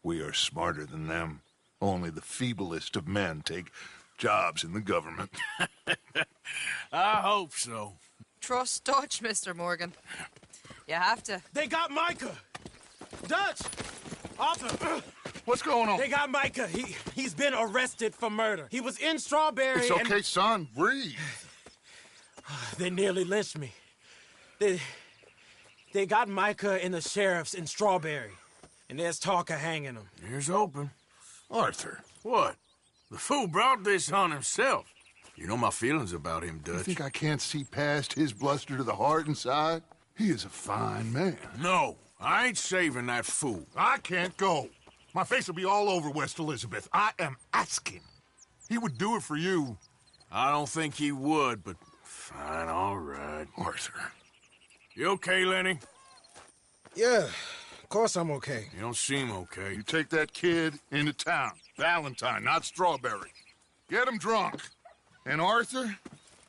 We are smarter than them. Only the feeblest of men take jobs in the government. I hope so. Trust Dutch, Mr. Morgan. You have to. They got Micah! Dutch! Arthur! What's going on? They got Micah. He's been arrested for murder. He was in Strawberry. It's okay, son. Breathe. They nearly lynched me. They got Micah and the sheriffs in Strawberry. And there's talk of hanging him. Here's open. Arthur. What? The fool brought this on himself. You know my feelings about him, Dutch. You think I can't see past his bluster to the heart inside? He is a fine man. No, I ain't saving that fool. I can't go. My face will be all over West Elizabeth. I am asking. He would do it for you. I don't think he would, but fine, all right. Arthur. You okay, Lenny? Yeah, of course I'm okay. You don't seem okay. You take that kid into town. Valentine, not Strawberry. Get him drunk. And Arthur,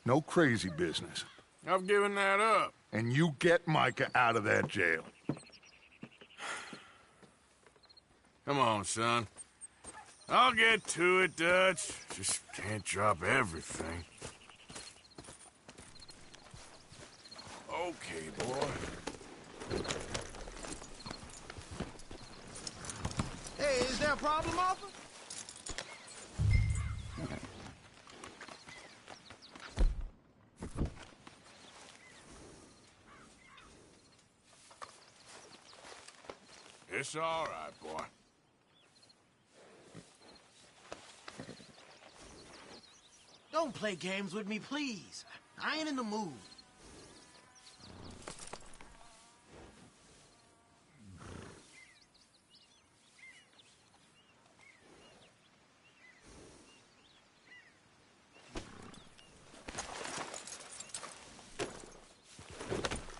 no crazy business. I've given that up. And you get Micah out of that jail. Come on, son. I'll get to it, Dutch. Just can't drop everything. Okay, boy. Hey, is there a problem, Arthur? It's all right, boy. Don't play games with me, please. I ain't in the mood.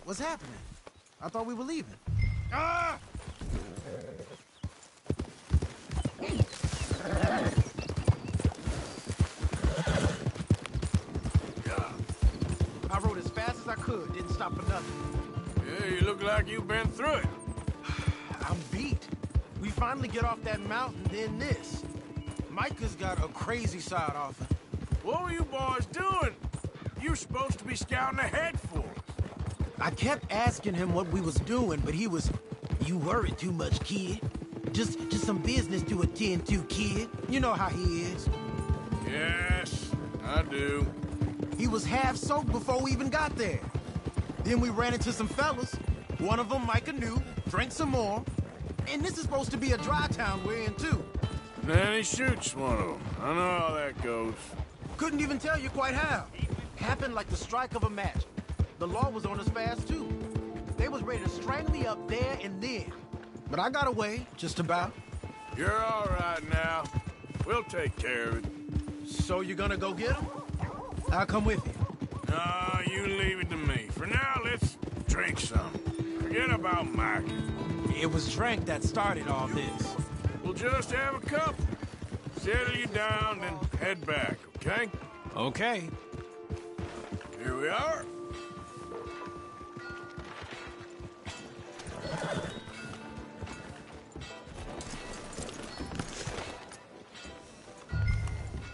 What's happening? I thought we were leaving. Ah! I rode as fast as I could, didn't stop for nothing. Yeah, you look like you've been through it. I'm beat. We finally get off that mountain, then this. Micah's got a crazy side off it. What were you boys doing? You're supposed to be scouting ahead for us. I kept asking him what we was doing, but he was, "You worry too much, kid. Just some business to attend to, kid. You know how he is." Yes, I do. He was half soaked before we even got there. Then we ran into some fellas. One of them Micah knew, drank some more. And this is supposed to be a dry town we're in, too. Then he shoots one of them. I know how that goes. Couldn't even tell you quite how. Happened like the strike of a match. The law was on us fast, too. They was ready to strangle me up there and then. But I got away, just about. You're all right now. We'll take care of it. So you're gonna go get him? I'll come with you. No, you leave it to me. For now, let's drink some. Forget about Mike. It was drink that started all this. We'll just have a couple. Settle you down, then head back, okay? Okay. Here we are.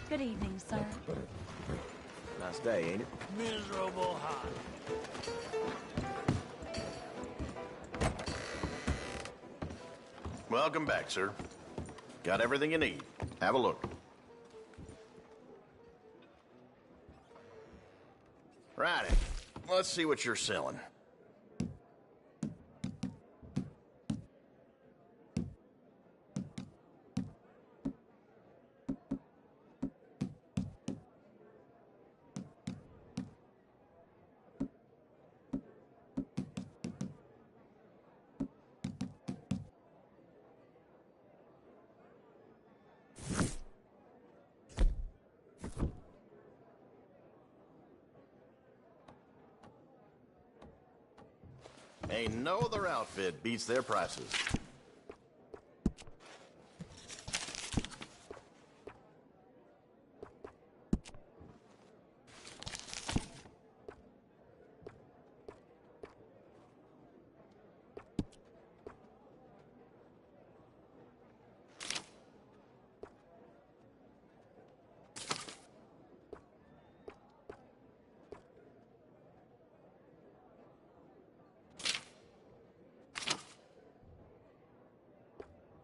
Good evening, sir. Nice day, ain't it? Miserable hot. Welcome back, sir. Got everything you need. Have a look. Righty. Let's see what you're selling. Ain't no other outfit beats their prices.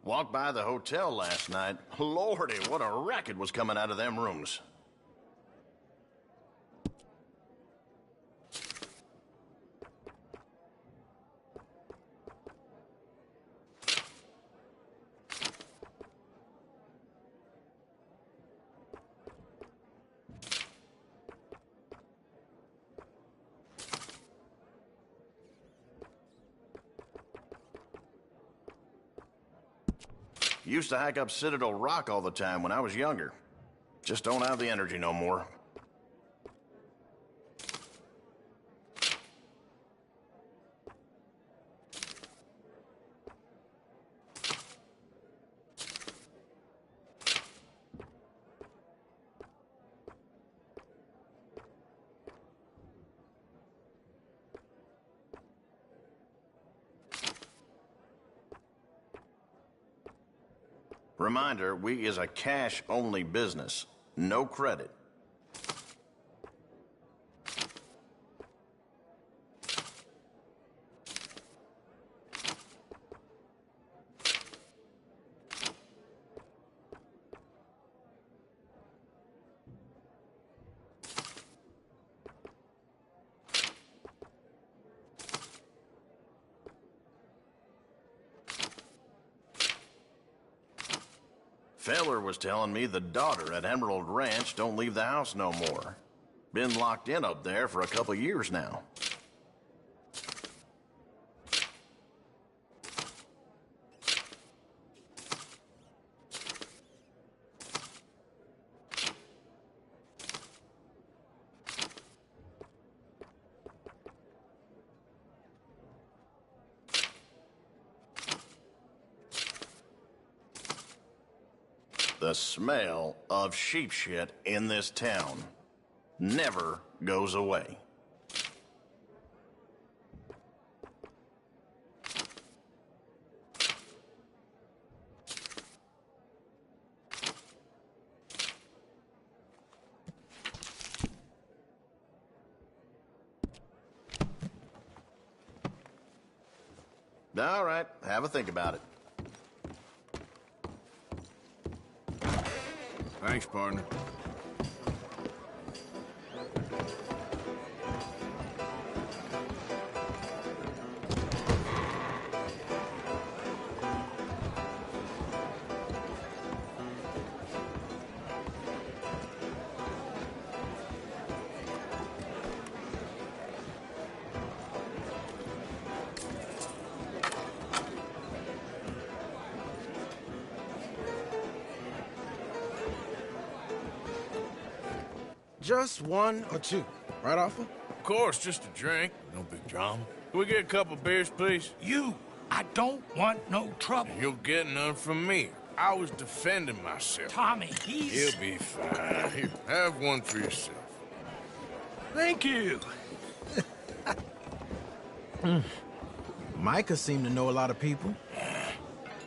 Walked by the hotel last night. Lordy, what a racket was coming out of them rooms. Used to hike up Citadel Rock all the time when I was younger. Just don't have the energy no more. Reminder, we is a cash-only business. No credit. Feller was telling me the daughter at Emerald Ranch don't leave the house no more. Been locked in up there for a couple years now. The smell of sheep shit in this town never goes away. All right, have a think about it. Thanks, partner. Just one or two, right, Arthur? Of course, just a drink. No big drama. Can we get a couple beers, please? I don't want no trouble. You'll get none from me. I was defending myself. Tommy, He'll be fine. Here, have one for yourself. Thank you. Micah seemed to know a lot of people.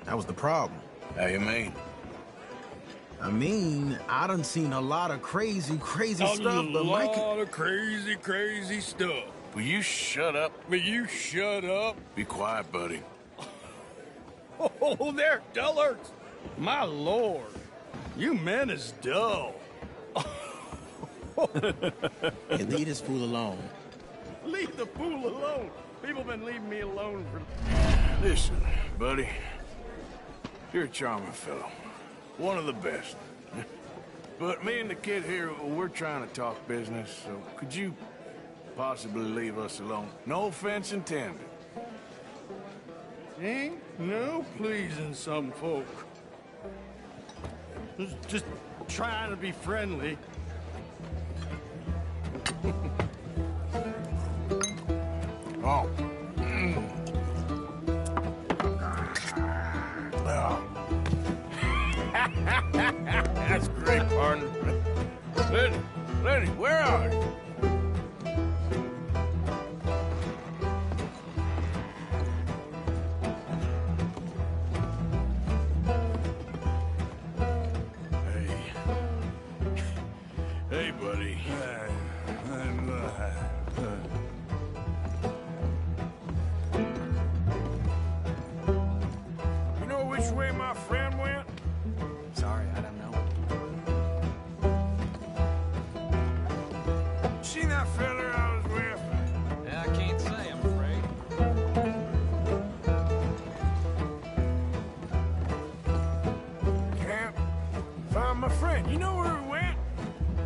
That was the problem. How you mean? I mean, I done seen a lot of crazy stuff, but Micah... A lot of crazy stuff. Will you shut up? Will you shut up? Be quiet, buddy. Oh, they're dullards. My lord, you men is dull. Leave this fool alone. Leave the fool alone. People been leaving me alone for... Listen, buddy. You're a charming fellow. One of the best. But me and the kid here, we're trying to talk business, so could you possibly leave us alone? No offense intended. Ain't no pleasing some folk. Just trying to be friendly. Oh. That's great, partner. Lenny, where are you? Hey, buddy. You know which way my friend went? Sorry, I don't know. Seen that fella I was with? Yeah, I can't say, I'm afraid. Can't find my friend. You know where he went?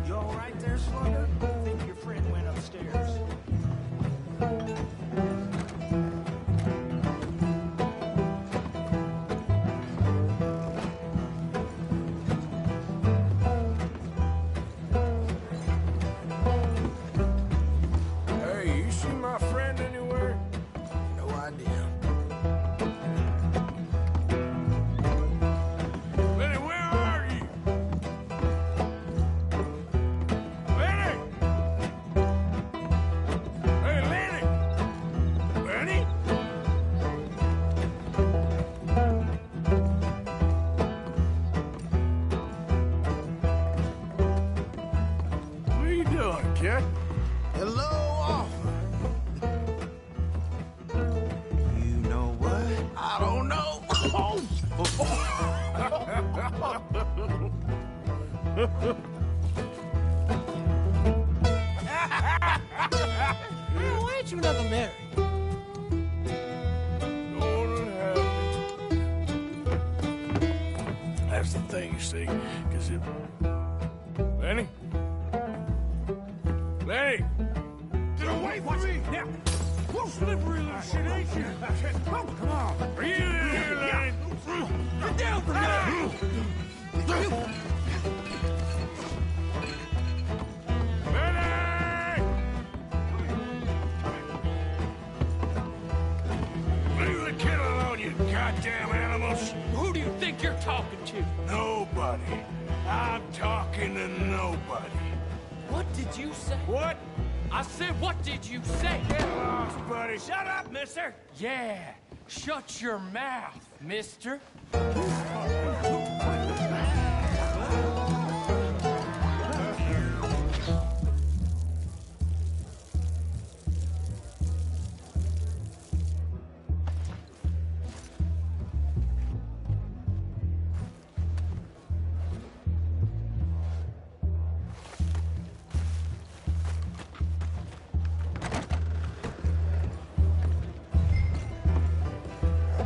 You all right there, Slugger? I think your friend went upstairs. Hey, you see my friend anywhere? No idea. Lenny, where are you? Lenny! Hey, Lenny! Lenny? What are you doing, kid? Hello, offer. You know what? I don't know. Why ain't you never married? That's the thing, you see, because it... Lenny? Lenny! Get away from me! Now! Whoa, slippery little shit, ain't you? Oh, come on! Are you in here, Lenny? Get down from there! Lenny! Leave the kid alone, you goddamn animals! Who do you think you're talking to? Nobody. I'm talking to nobody. What did you say? What? I said, what did you say? Get lost, buddy. Shut up, mister. Yeah, shut your mouth, mister.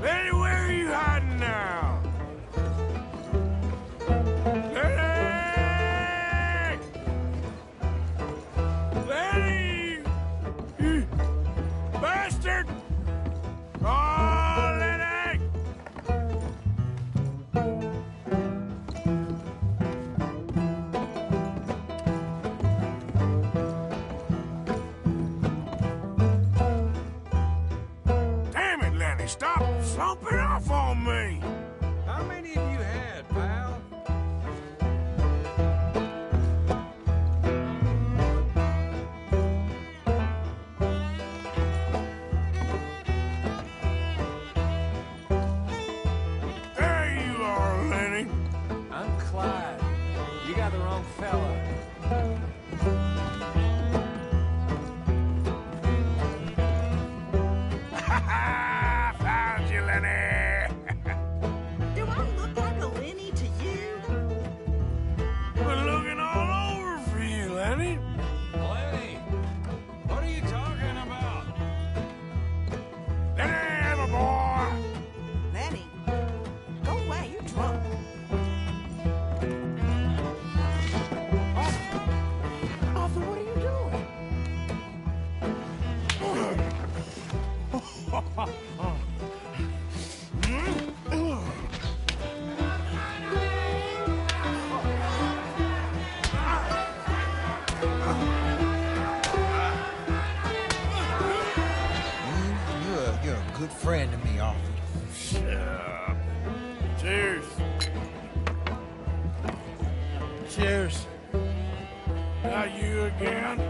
Lenny, where are you hiding now? Lenny! Lenny! You bastard! Oh, Lenny! Damn it, Lenny! Stop slumping off on me! How many of you had, pal? There you are, Lenny! I'm Clyde. You got the wrong fella. Found you, Lenny! Do I look like a Lenny to you? We're looking all over for you, Lenny. Lenny, what are you talking about? Lenny, my boy! Lenny, go away, you're drunk. Cheers. Not you again?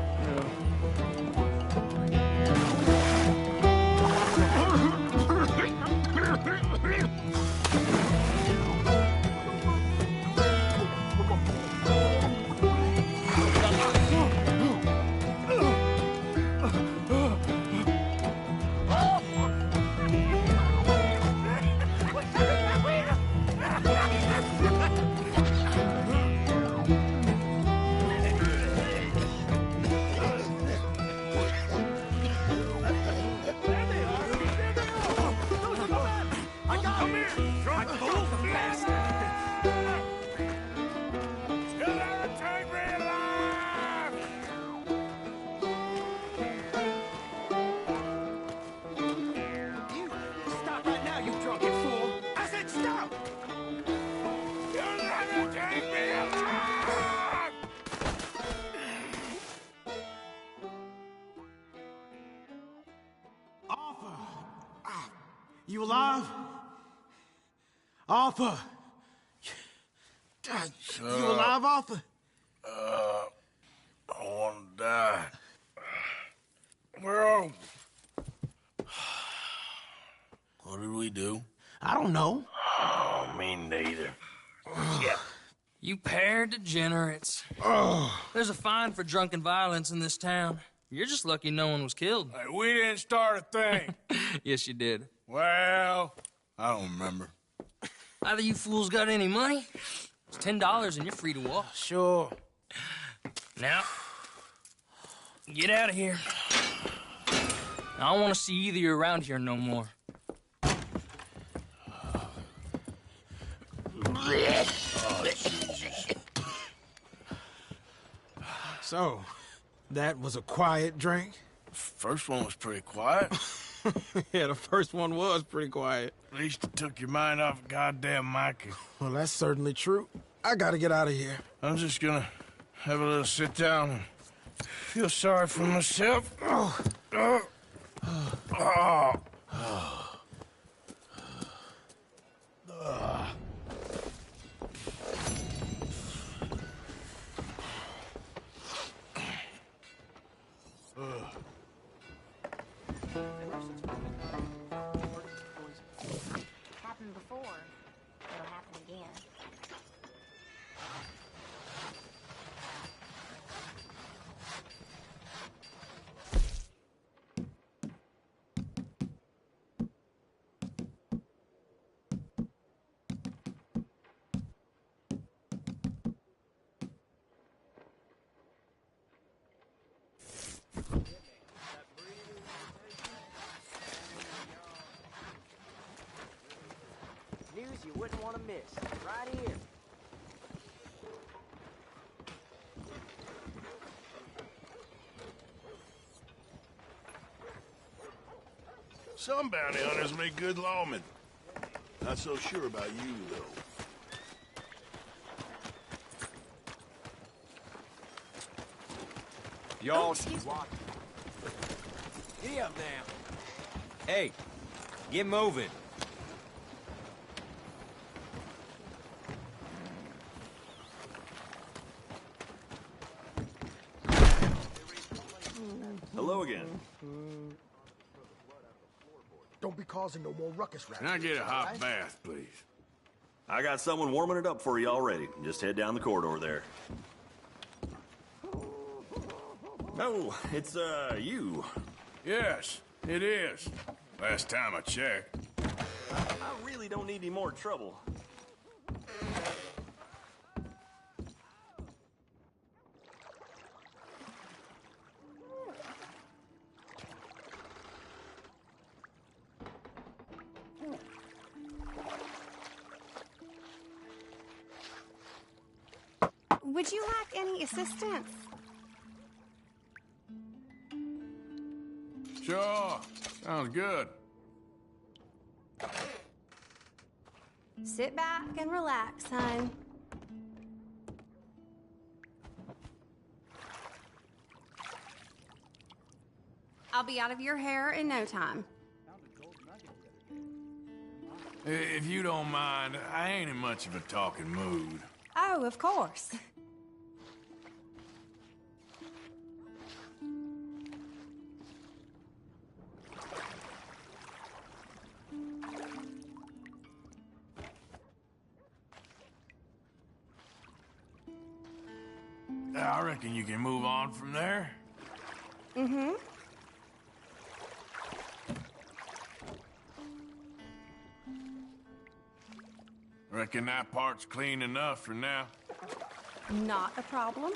You alive? Arthur! You alive, Arthur? I want to die. Well, what did we do? I don't know. Oh, me neither. Yeah. You pair degenerates. There's a fine for drunken violence in this town. You're just lucky no one was killed. Hey, we didn't start a thing. Yes, you did. Well, I don't remember. Either you fools got any money, it's $10 and you're free to walk. Sure. Now, get out of here. I don't want to see either of you around here no more. Oh, Jesus. So, that was a quiet drink? First one was pretty quiet. Yeah, the first one was pretty quiet. At least it took your mind off goddamn Mikey. Well, that's certainly true. I gotta get out of here. I'm just gonna have a little sit down and feel sorry for myself. Happened before. It'll happen again. News you wouldn't want to miss. Right here. Some bounty hunters make good lawmen. Not so sure about you, though. Y'all what? Giddy up now. Hey, get moving. Hello again. Don't be causing no more ruckus, right? Can I get a hot bath, please? I got someone warming it up for you already. Just head down the corridor there. Oh, it's, you. Yes, it is. Last time I checked. I really don't need any more trouble. Would you like any assistance? Sure. Sounds good. Sit back and relax, hon. I'll be out of your hair in no time. If you don't mind, I ain't in much of a talking mood. Oh, of course. I reckon you can move on from there. Mm-hmm. Reckon that part's clean enough for now. Not a problem.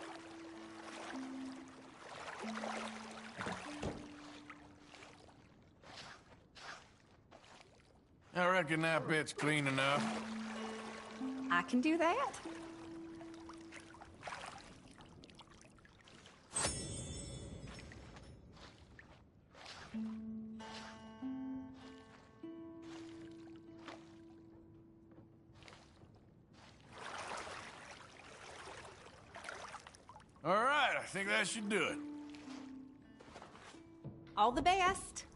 I reckon that bit's clean enough. I can do that. All right, I think that should do it. All the best.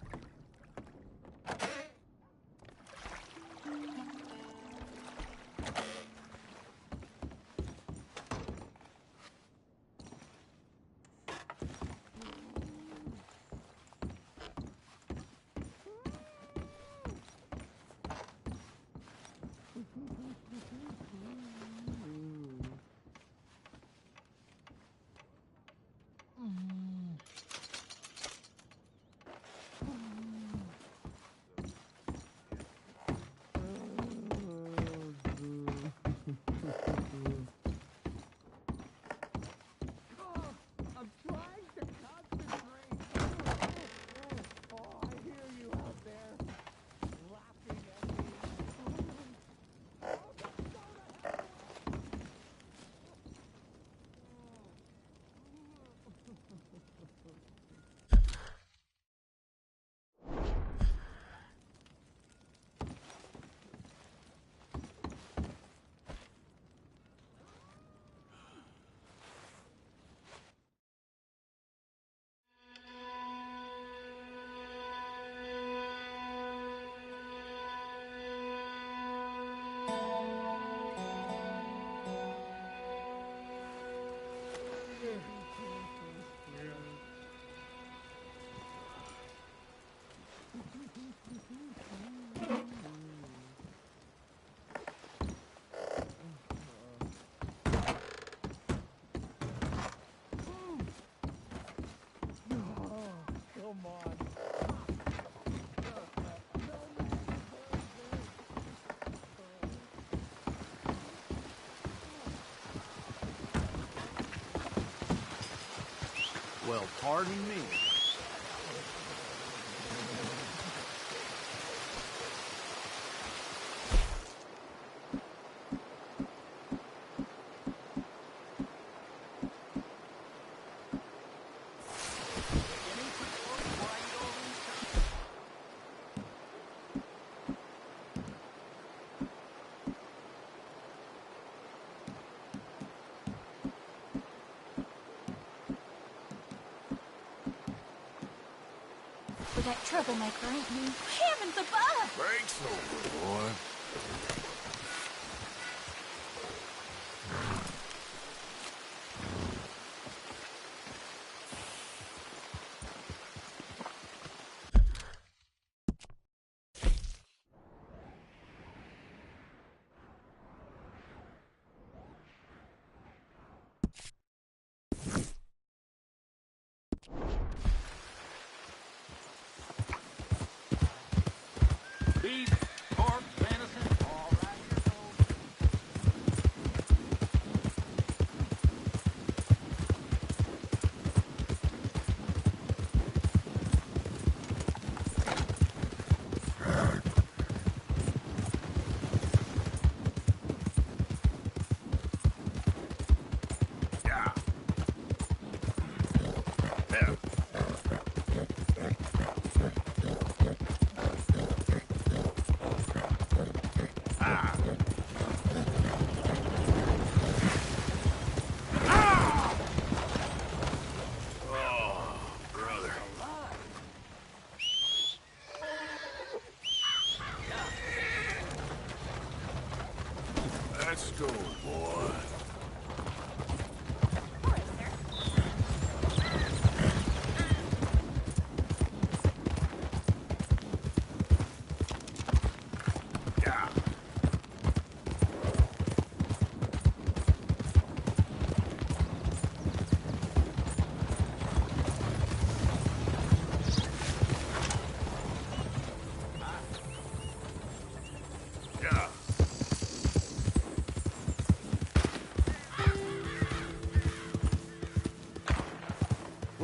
Well, pardon me. With that troublemaker, ain't you? Heavens above! Break's over, boy. Beef, pork, venison, all right.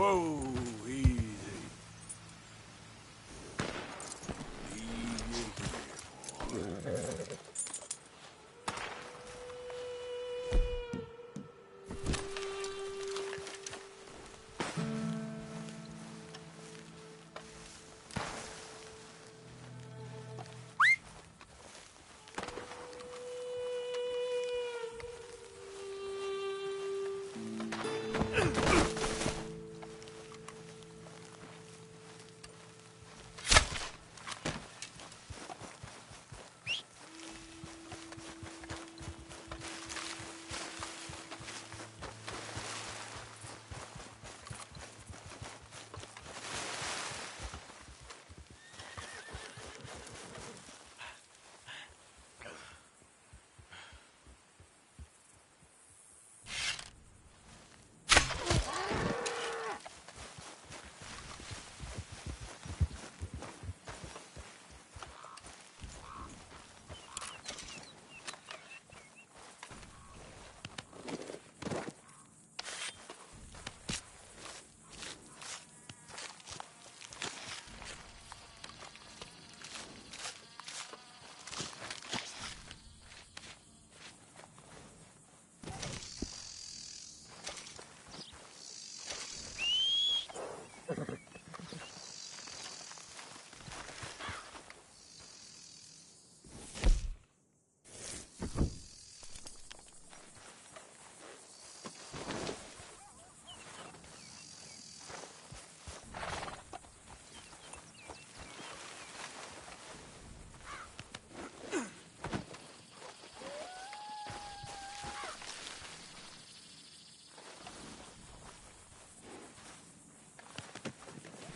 Whoa, easy.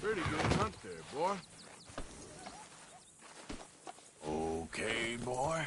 Pretty good hunt there, boy. Okay, boy.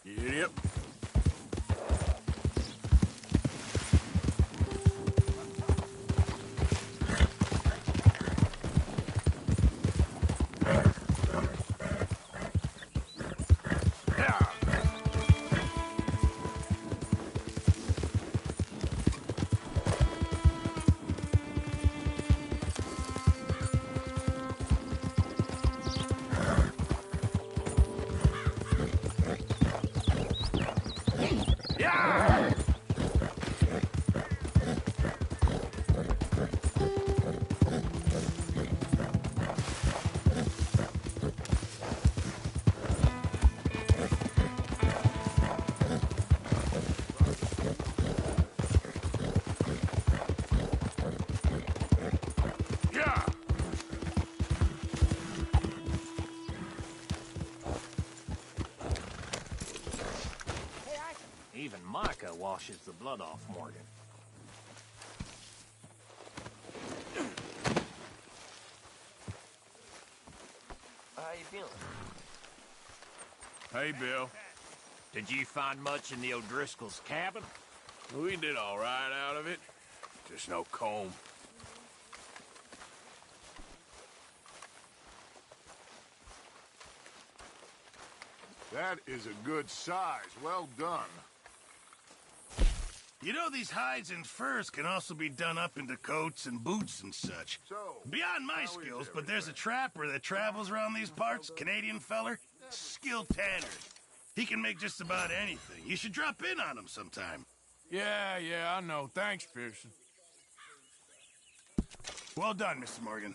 Yep. Even Micah washes the blood off Morgan. How you feeling? Hey, Bill. Did you find much in the O'Driscoll's cabin? We did all right out of it. Just no comb. That is a good size. Well done. You know, these hides and furs can also be done up into coats and boots and such. Beyond my skills, but there's a trapper that travels around these parts, Canadian feller, skilled tanner. He can make just about anything. You should drop in on him sometime. Yeah, I know. Thanks, Pearson. Well done, Mr. Morgan.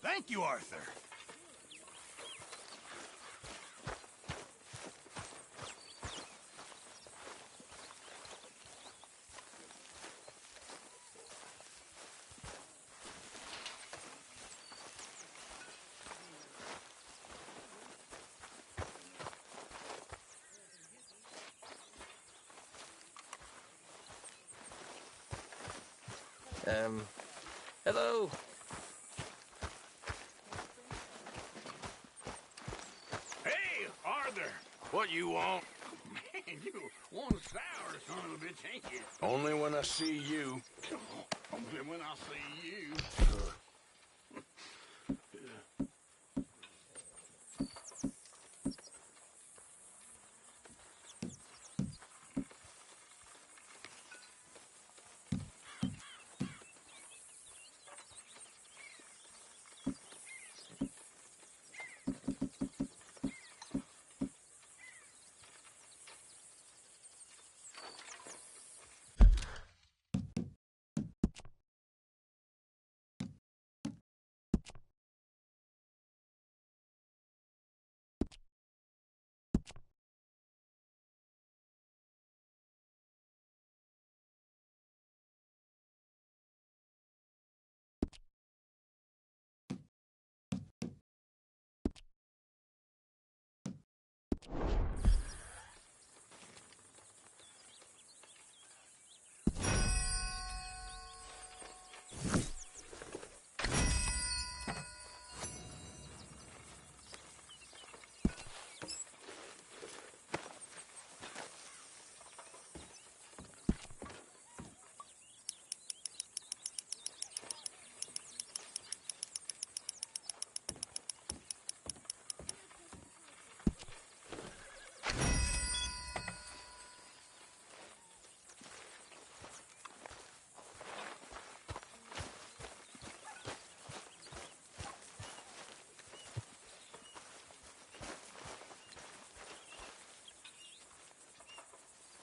Thank you, Arthur. Hello. Hey, Arthur. What you want? Man, you one sour son of a bitch, ain't you? Only when I see you. Only when I see you.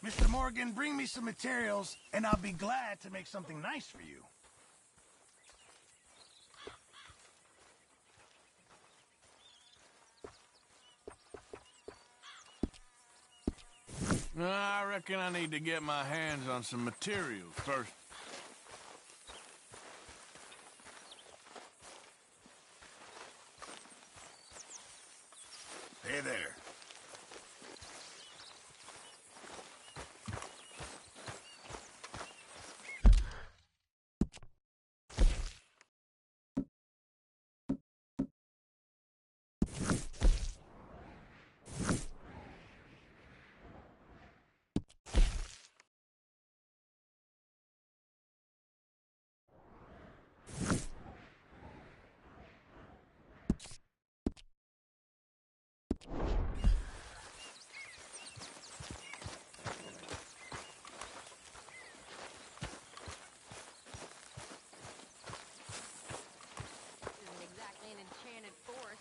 Mr. Morgan, bring me some materials, and I'll be glad to make something nice for you. I reckon I need to get my hands on some materials first. Hey there.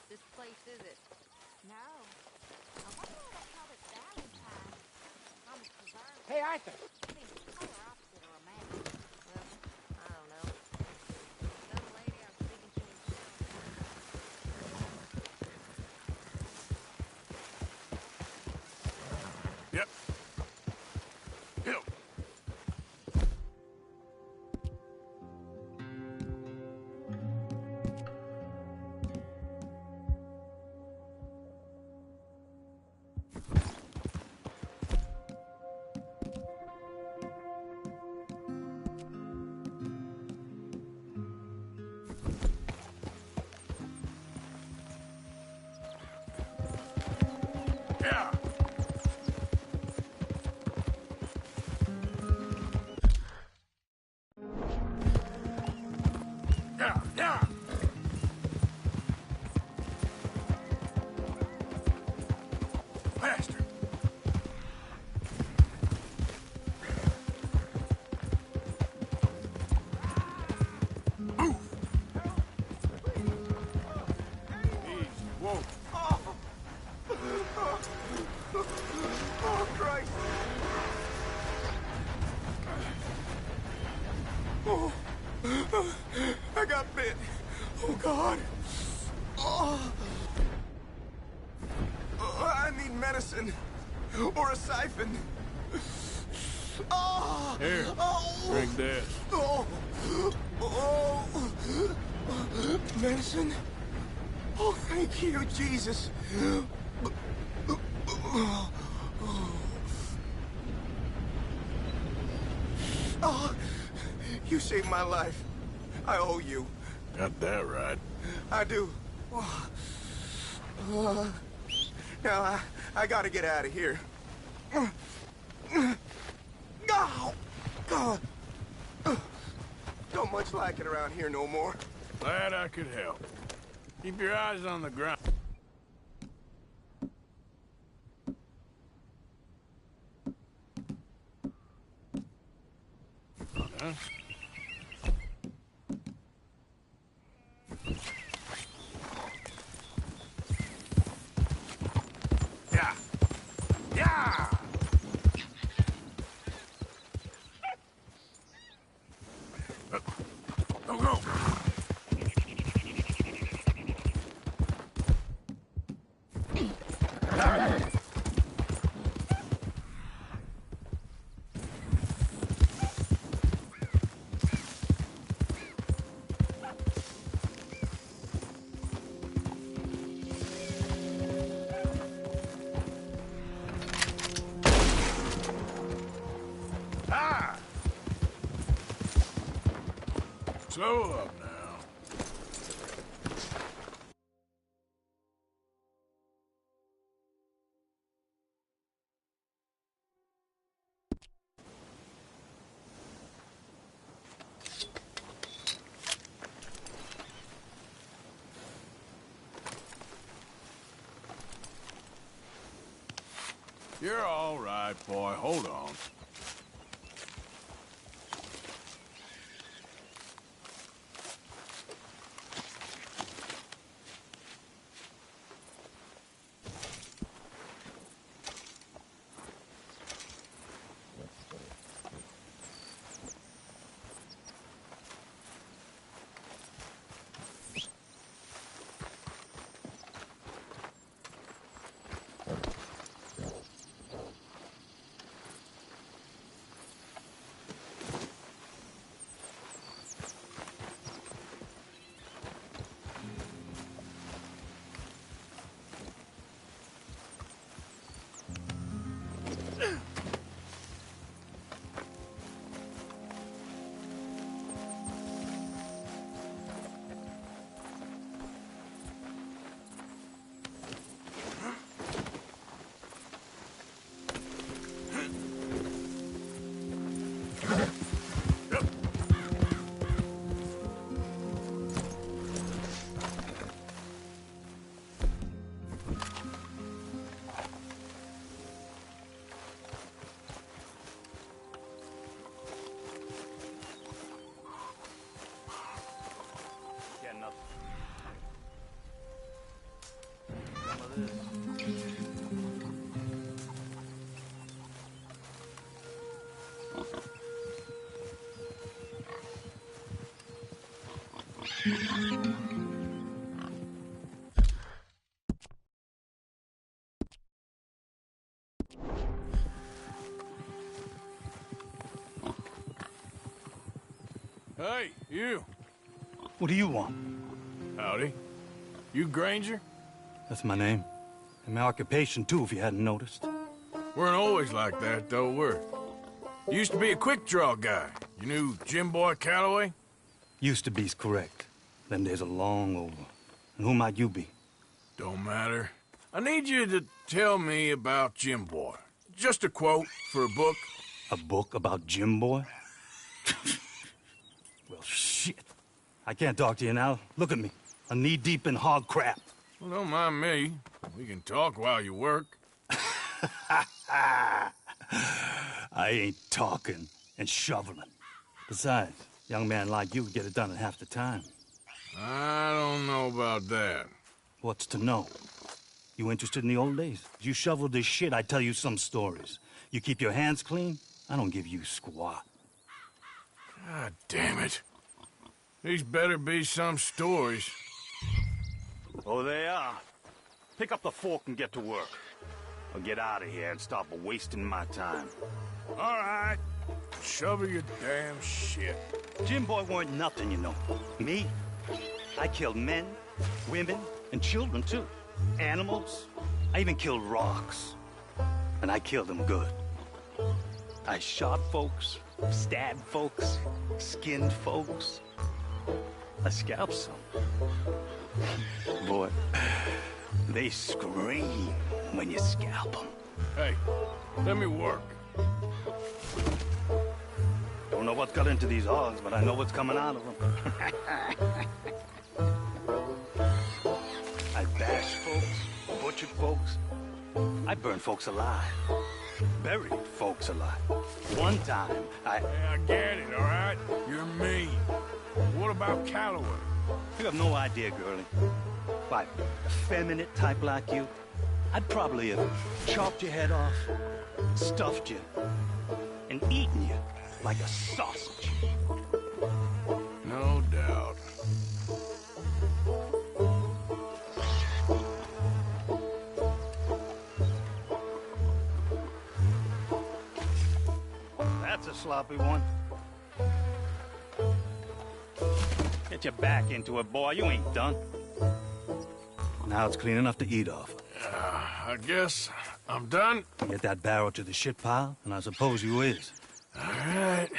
This place, is it? No. I wonder why they call it Valentine. Mama's preserved. Hey, Arthur. I mean, polar opposite of romantic. Well, I don't know. Some lady I was speaking to in town. Yep. Yep. Yeah. Yeah, yeah. Faster. Move. Easy. Whoa. Oh, Christ! Oh, I got bit. Oh, God. Oh. I need medicine. Or a siphon. Oh. Here. Oh. Drink this. Oh. Oh. Medicine? Oh, thank you, Jesus. Oh, You saved my life. I owe you. Got that right. I do. Now, I gotta get out of here. Oh, God. Don't much like it around here no more. Glad I could help. Keep your eyes on the ground. Huh? Yeah. Yeah. Go, go. Ah! Slow up now. You're all right, boy. Hold on. Hey, you. What do you want? Howdy. You Granger? That's my name. And my occupation, too, if you hadn't noticed. Weren't always like that, though, were you? Used to be a quick-draw guy. You knew Jim Boy Calloway? Used to be's correct. Them days are long over. And who might you be? Don't matter. I need you to tell me about Jim Boy. Just a quote for a book. A book about Jim Boy? Well, shit. I can't talk to you now. Look at me. I'm knee-deep in hog crap. Well, don't mind me. We can talk while you work. I ain't talking and shoveling. Besides, a young man like you would get it done in half the time. I don't know about that. What's to know? You interested in the old days? If you shoveled this shit, I'd tell you some stories. You keep your hands clean, I don't give you squat. God damn it. These better be some stories. Oh, they are. Pick up the fork and get to work. Or get out of here and stop wasting my time. All right. Shovel your damn shit. Jim Boy weren't nothing, you know. Me? I killed men, women, and children, too. Animals. I even killed rocks. And I killed them good. I shot folks, stabbed folks, skinned folks. I scalped some. Boy, they scream when you scalp them. Hey, let me work. Don't know what got into these hogs, but I know what's coming out of them. I bashed folks, butchered folks. I burned folks alive. Buried folks alive. One time, Hey, I get it, all right? You're mean. What about Calloway? You have no idea, girlie. By a effeminate type like you, I'd probably have chopped your head off, stuffed you, and eaten you like a sausage. No doubt. That's a sloppy one. Get your back into it, boy. You ain't done. Now it's clean enough to eat off. I guess I'm done. Get that barrel to the shit pile, and I suppose you is. All right.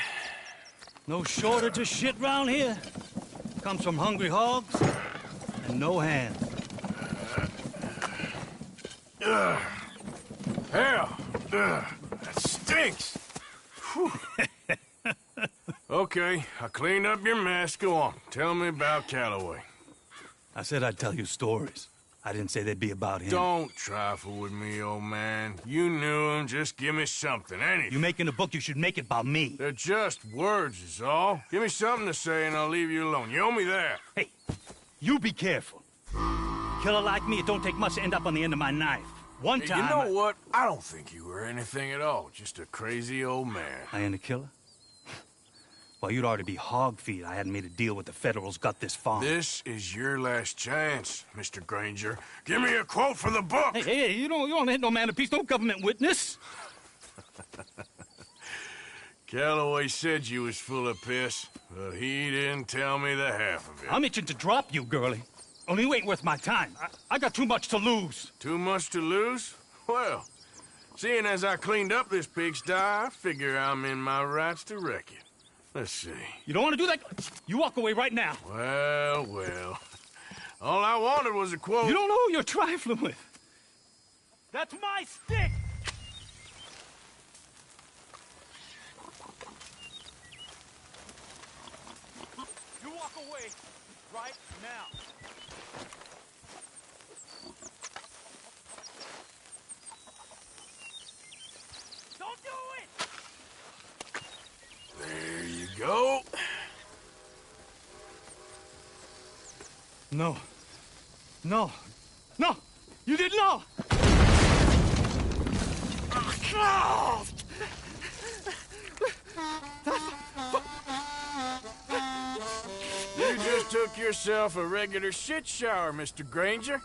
No shortage of shit round here. Comes from hungry hogs and no hands. Hell, that stinks. Whew. Okay, I cleaned up your mess. Go on. Tell me about Calloway. I said I'd tell you stories. I didn't say they'd be about him. Don't trifle with me, old man. You knew him. Just give me something, anything. You making a book, you should make it about me. They're just words is all. Give me something to say and I'll leave you alone. You owe me that. Hey, you be careful. Killer like me, it don't take much to end up on the end of my knife. One time... You know what? I don't think you were anything at all. Just a crazy old man. I ain't a killer? Well, you'd already be hog feed. I hadn't made a deal with the Federals, got this far. This is your last chance, Mr. Granger. Give me a quote for the book! Hey, you don't hit no man of peace, no government witness. Calloway said you was full of piss, but he didn't tell me the half of it. I'm itching to drop you, girlie. Only you ain't worth my time. I got too much to lose. Too much to lose? Well, seeing as I cleaned up this pigsty, I figure I'm in my rights to wreck it. Let's see. You don't want to do that? You walk away right now. Well, well. All I wanted was a quote. You don't know who you're trifling with. That's my stick! You walk away right now. Don't do it! There you go. No. No. No! You didn't know! You just took yourself a regular shit shower, Mr. Granger.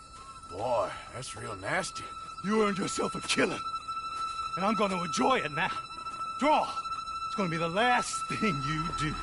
Boy, that's real nasty. You earned yourself a killing. And I'm gonna enjoy it now. Draw! It's gonna be the last thing you do.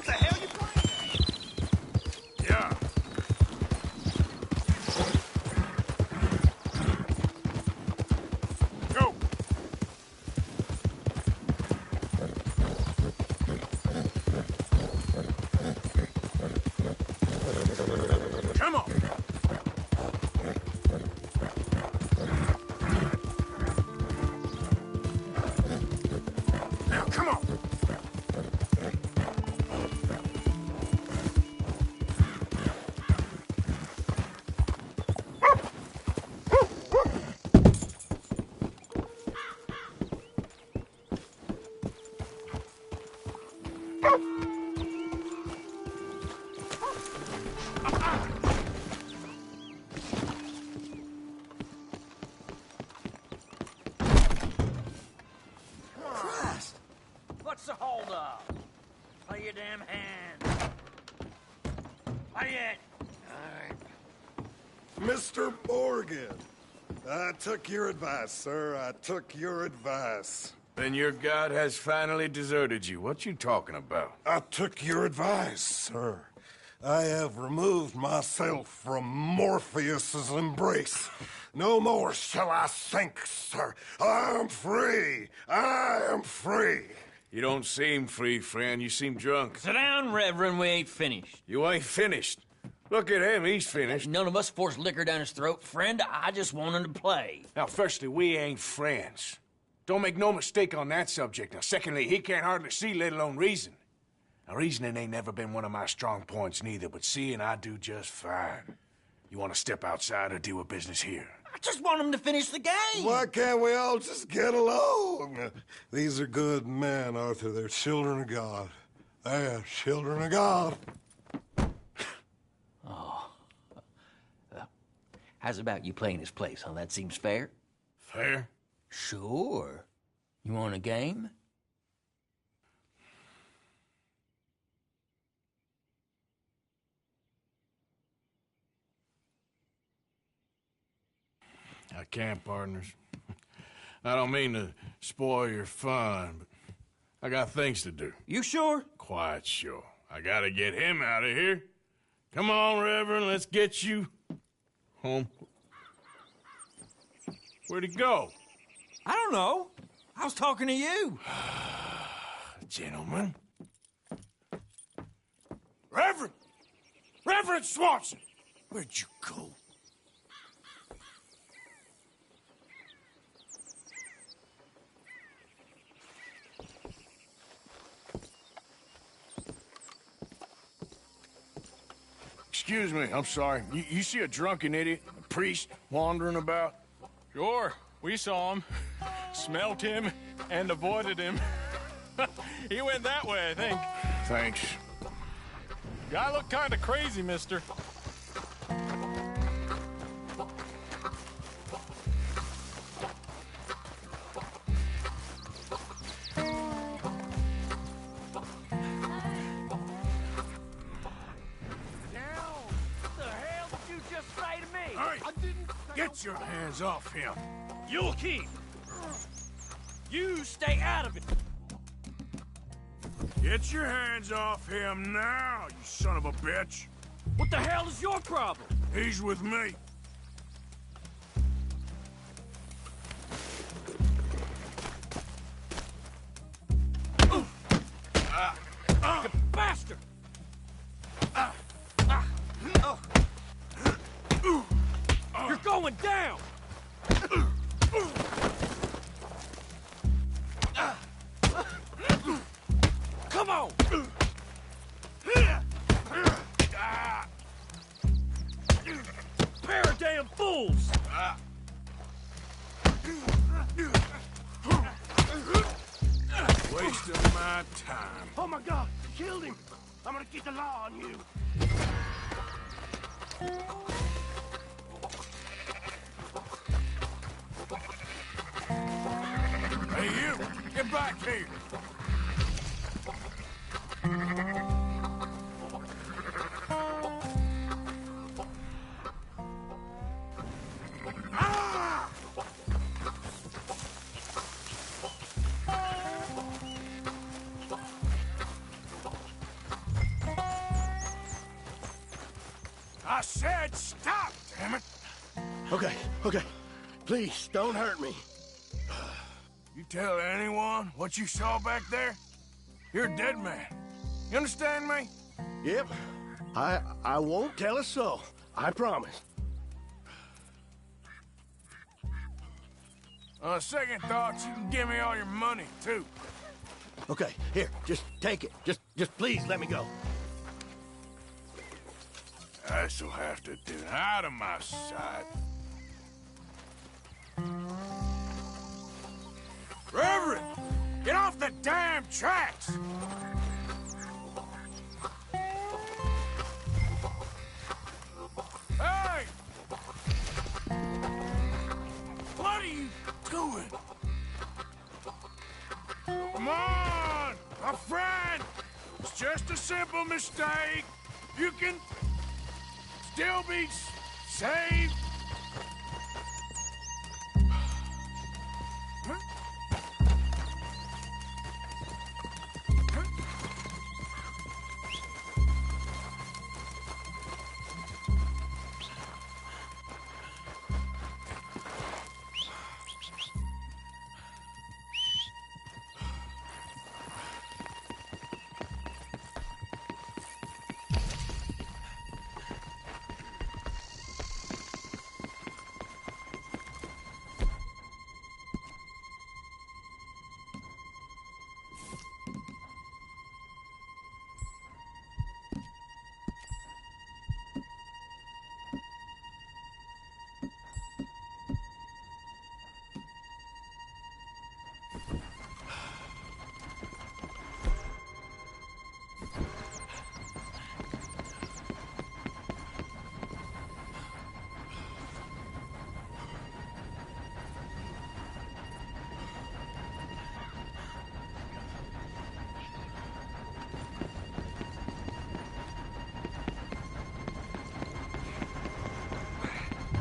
the hell you playing? Yeah. Go. Come on. Now, come on. Christ! What's the hold up? Play your damn hand. Play it! Mr. Morgan, I took your advice, sir. I took your advice. Then your god has finally deserted you. What you talking about? I took your advice, sir. I have removed myself from Morpheus's embrace. No more shall I sink, sir. I am free. I am free. You don't seem free, friend. You seem drunk. Sit down, Reverend. We ain't finished. You ain't finished. Look at him. He's finished. None of us forced liquor down his throat. Friend, I just want him to play. Now, firstly, we ain't friends. Don't make no mistake on that subject. Now, secondly, he can't hardly see, let alone reason. Now, reasoning ain't never been one of my strong points neither, but seeing I do just fine. You want to step outside or deal with business here? I just want him to finish the game. Why can't we all just get along? These are good men, Arthur. They're children of God. They're children of God. Oh. How's about you playing his place, huh? That seems fair? Fair? Sure. You want a game? I can't, partners. I don't mean to spoil your fun, but I got things to do. You sure? Quite sure. I gotta get him out of here. Come on, Reverend, let's get you home. Where'd he go? I don't know. I was talking to you. Gentlemen. Reverend! Reverend Swanson! Where'd you go? Excuse me, I'm sorry. You see a drunken idiot, a priest, wandering about? Sure, we saw him, smelt him, and avoided him. He went that way, I think. Thanks. Guy looked kind of crazy, mister. Get your hands off him. You'll keep. You stay out of it. Get your hands off him now, you son of a bitch. What the hell is your problem? He's with me. You bastard! You're going down! Come on! Pair of damn fools! Wasting my time. Oh my God, you killed him. I'm gonna keep the law on you. Hey, you! Get back here! I said stop, damn it! Okay. Please, don't hurt me. You tell anyone what you saw back there, you're a dead man. You understand me? Yep. I won't tell a soul. I promise. On second thoughts, you can give me all your money, too. Okay, here, just take it. Just please let me go. This'll have to do. Out of my sight. Reverend! Get off the damn tracks! Hey! What are you doing? Come on! My friend! It's just a simple mistake. You can still be saved.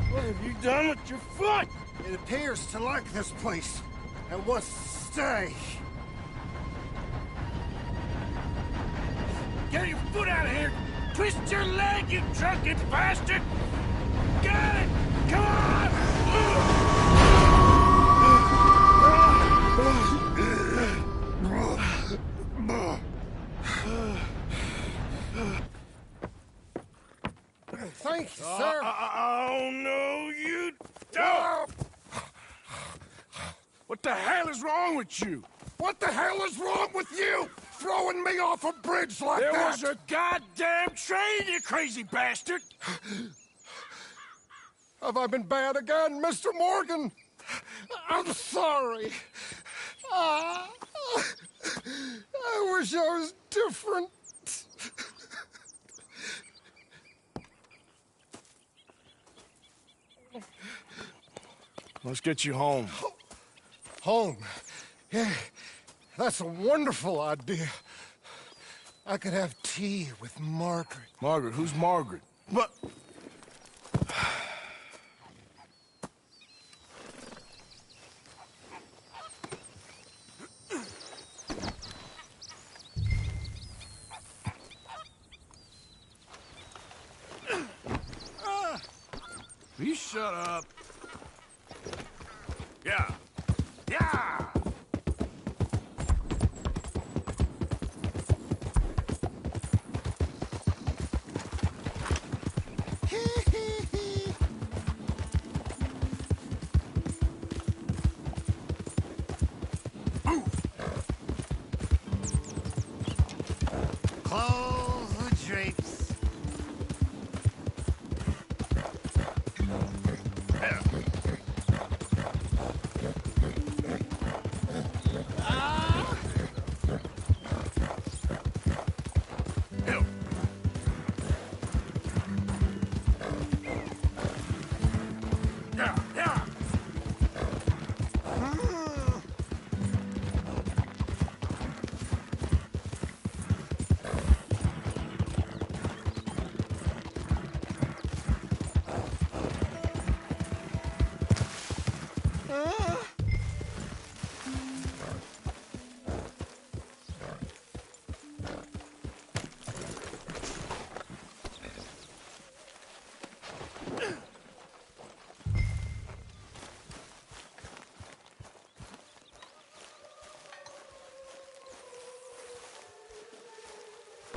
What have you done with your foot? It appears to like this place and wants to stay. Get your foot out of here! Twist your leg, you drunken bastard! Got it! Come on! Thank you, sir. Oh, no, you don't! What the hell is wrong with you? What the hell is wrong with you? Throwing me off a bridge like that? There was a goddamn train, you crazy bastard! Have I been bad again, Mr. Morgan? I'm sorry. I wish I was different. Let's get you home. Home? Yeah, that's a wonderful idea. I could have tea with Margaret. Margaret? Who's Margaret? What? Will you shut up? Yeah. Yeah! Close the drapes.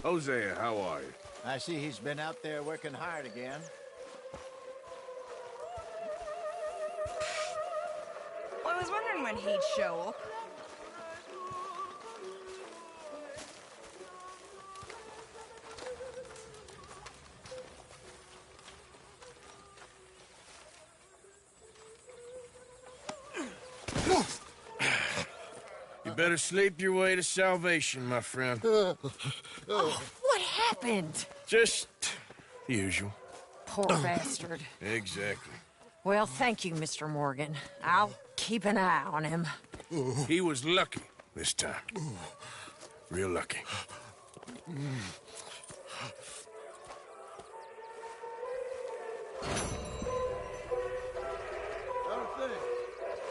Hosea, how are you? I see he's been out there working hard again. Well, I was wondering when he'd show up. You better sleep your way to salvation, my friend. Oh, what happened? Just the usual. Poor bastard. Exactly. Well, thank you, Mr. Morgan. I'll keep an eye on him. He was lucky this time. Real lucky.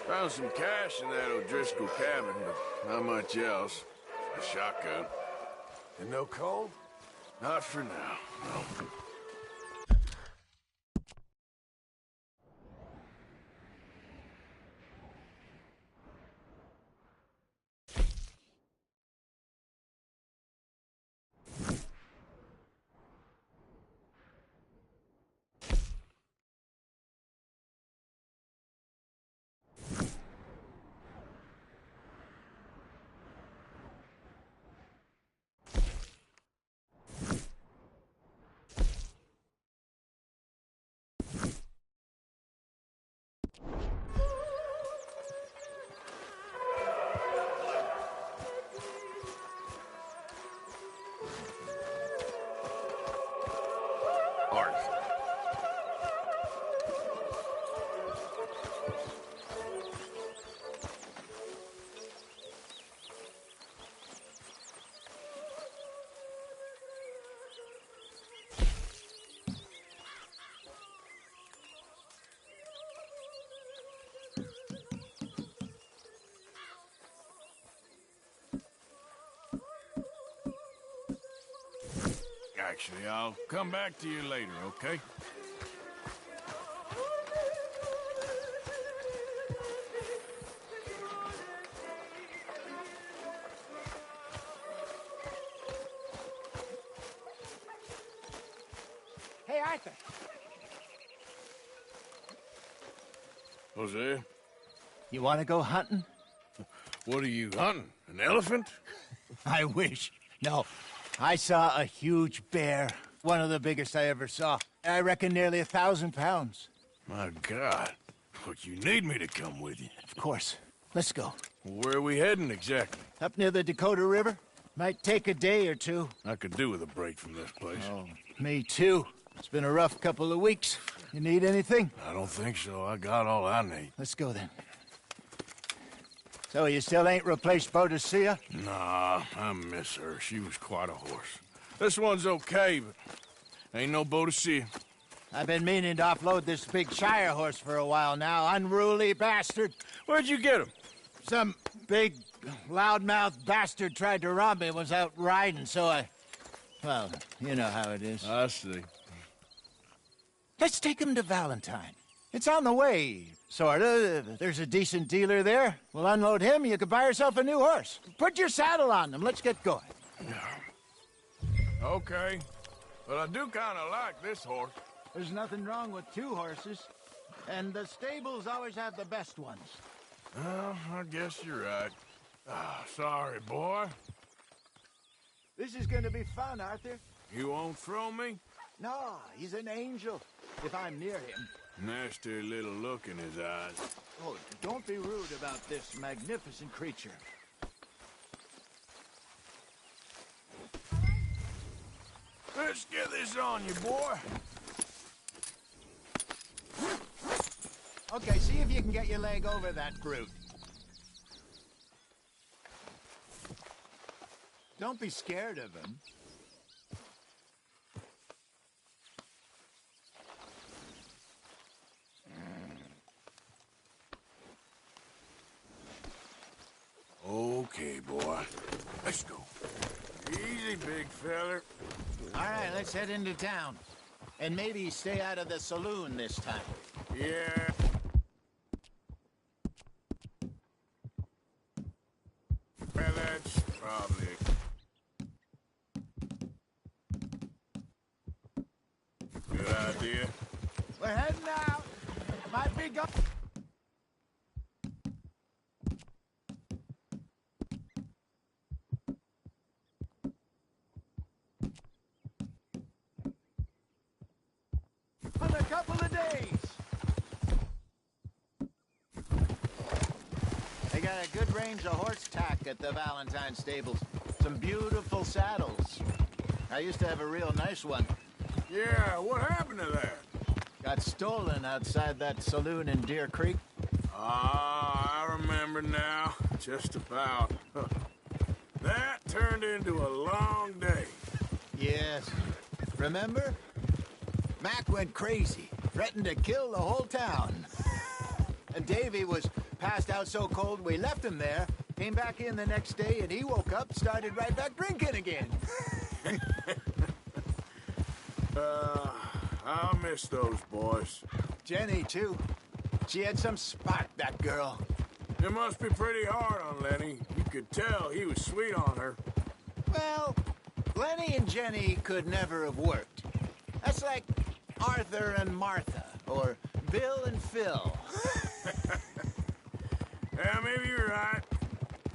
Found some cash in that O'Driscoll cabin, but not much else. A shotgun. And no coal? Not for now, no. Actually, I'll come back to you later, okay? Hey, Arthur. Hosea? You want to go hunting? What are you hunting? An elephant? I wish. No. I saw a huge bear. One of the biggest I ever saw. I reckon nearly 1,000 pounds. My God. Look, you need me to come with you. Of course. Let's go. Where are we heading exactly? Up near the Dakota River. Might take a day or two. I could do with a break from this place. Oh, me too. It's been a rough couple of weeks. You need anything? I don't think so. I got all I need. Let's go then. So you still ain't replaced Boadicea? Nah, I miss her. She was quite a horse. This one's okay, but ain't no Boadicea. I've been meaning to offload this big Shire horse for a while now. Unruly bastard. Where'd you get him? Some big, loudmouth bastard tried to rob me and was out riding, so I... Well, you know how it is. I see. Let's take him to Valentine. It's on the way, sorta. There's a decent dealer there. We'll unload him, you can buy yourself a new horse. Put your saddle on them, let's get going. Okay. But I do kind of like this horse. There's nothing wrong with two horses. And the stables always have the best ones. Well, I guess you're right. Ah, sorry, boy. This is gonna be fun, Arthur. You won't throw me? No, he's an angel, if I'm near him. Nasty little look in his eyes. Oh, don't be rude about this magnificent creature. Let's get this on you, boy. Okay, see if you can get your leg over that brute. Don't be scared of him. Okay, boy. Let's go. Easy, big feller. All right, let's head into town. And maybe stay out of the saloon this time. Yeah. Well, that's probably... dear. We're heading out. Might be go. In a couple of days. They got a good range of horse tack at the Valentine stables. Some beautiful saddles. I used to have a real nice one. Yeah, what happened to that? Got stolen outside that saloon in Deer Creek. Ah, I remember now. Just about. That turned into a long day. Yes. Remember? Mac went crazy, threatened to kill the whole town. And Davy was passed out so cold we left him there, came back in the next day, and he woke up, started right back drinking again. I'll miss those boys. Jenny, too. She had some spark, that girl. It must be pretty hard on Lenny. You could tell he was sweet on her. Well, Lenny and Jenny could never have worked. That's like Arthur and Martha, or Bill and Phil. Yeah, maybe you're right.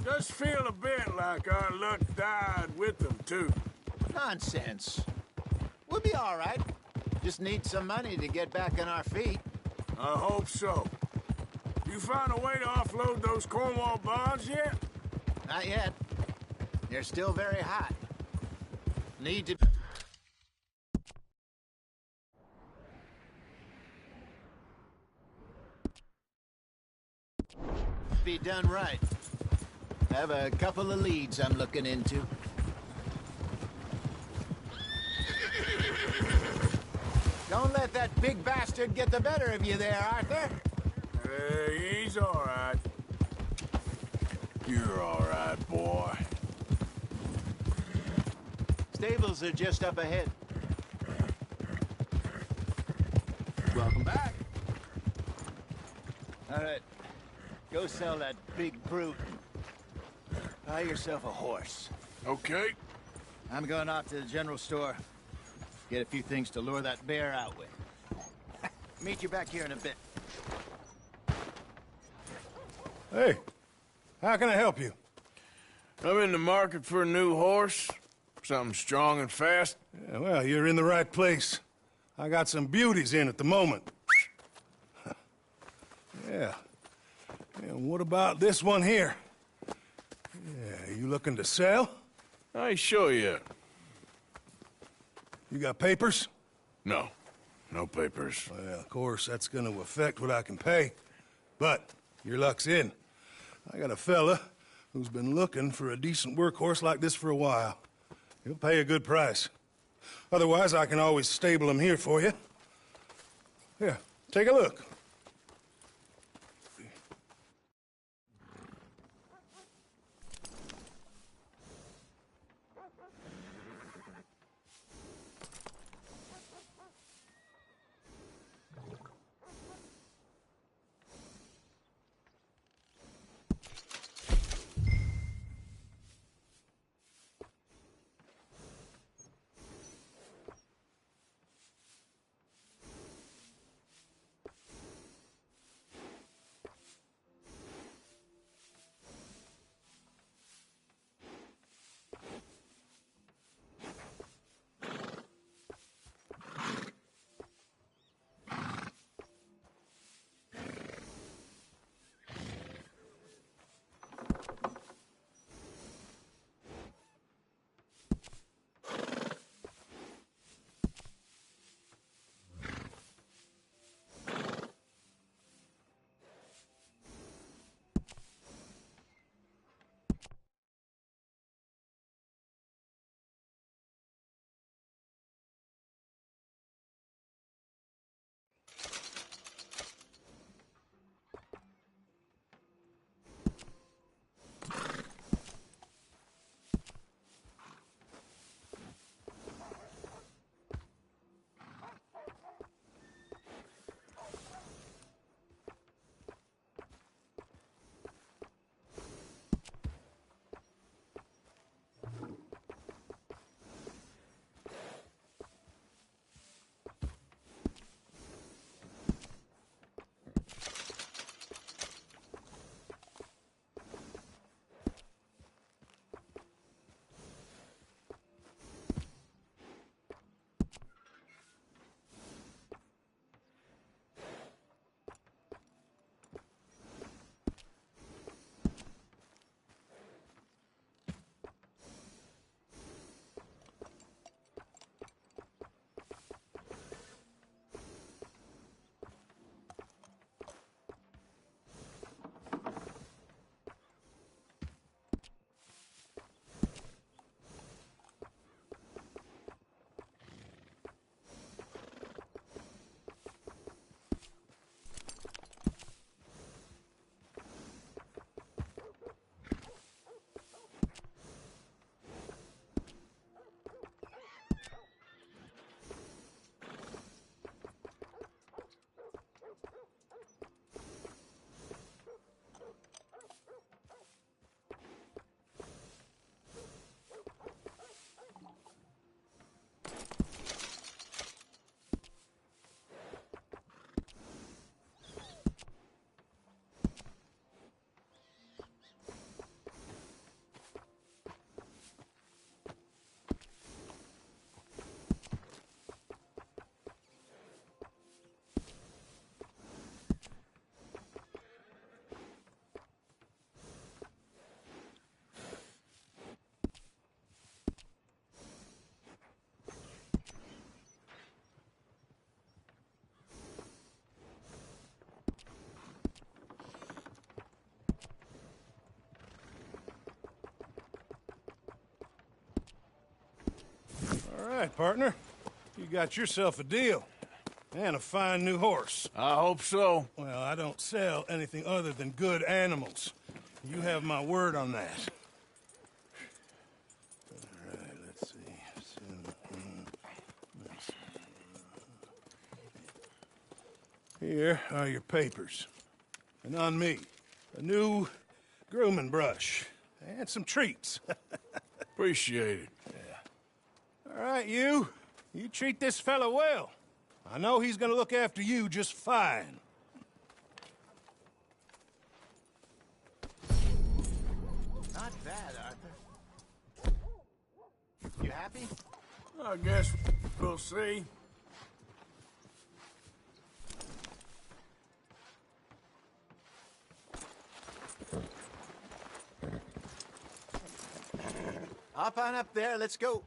Does feel a bit like our luck died with them, too. Nonsense. We'll be all right. Just need some money to get back on our feet. I hope so. You found a way to offload those Cornwall bonds yet? Not yet. They're still very hot. Need to... be done right. I have a couple of leads I'm looking into. Don't let that big bastard get the better of you there, Arthur. He's all right. You're all right, boy. Stables are just up ahead. Welcome back. All right. Go sell that big brute. Buy yourself a horse. Okay. I'm going off to the general store. Get a few things to lure that bear out with. Meet you back here in a bit. Hey, how can I help you? I'm in the market for a new horse. Something strong and fast. Yeah, well, you're in the right place. I got some beauties in at the moment. Yeah. And what about this one here? Yeah, you looking to sell? I ain't sure yet. You got papers? No. No papers. Well, of course, that's gonna affect what I can pay. But your luck's in. I got a fella who's been looking for a decent workhorse like this for a while. He'll pay a good price. Otherwise, I can always stable him here for you. Here, take a look. right, partner. You got yourself a deal. And a fine new horse. I hope so. Well, I don't sell anything other than good animals. You have my word on that. All right, let's see. Here are your papers. And on me, a new grooming brush and some treats. Appreciate it. Yeah. All right, you treat this fella well. I know he's gonna look after you just fine. Not bad, Arthur. You happy? I guess we'll see. Hop on up there, let's go.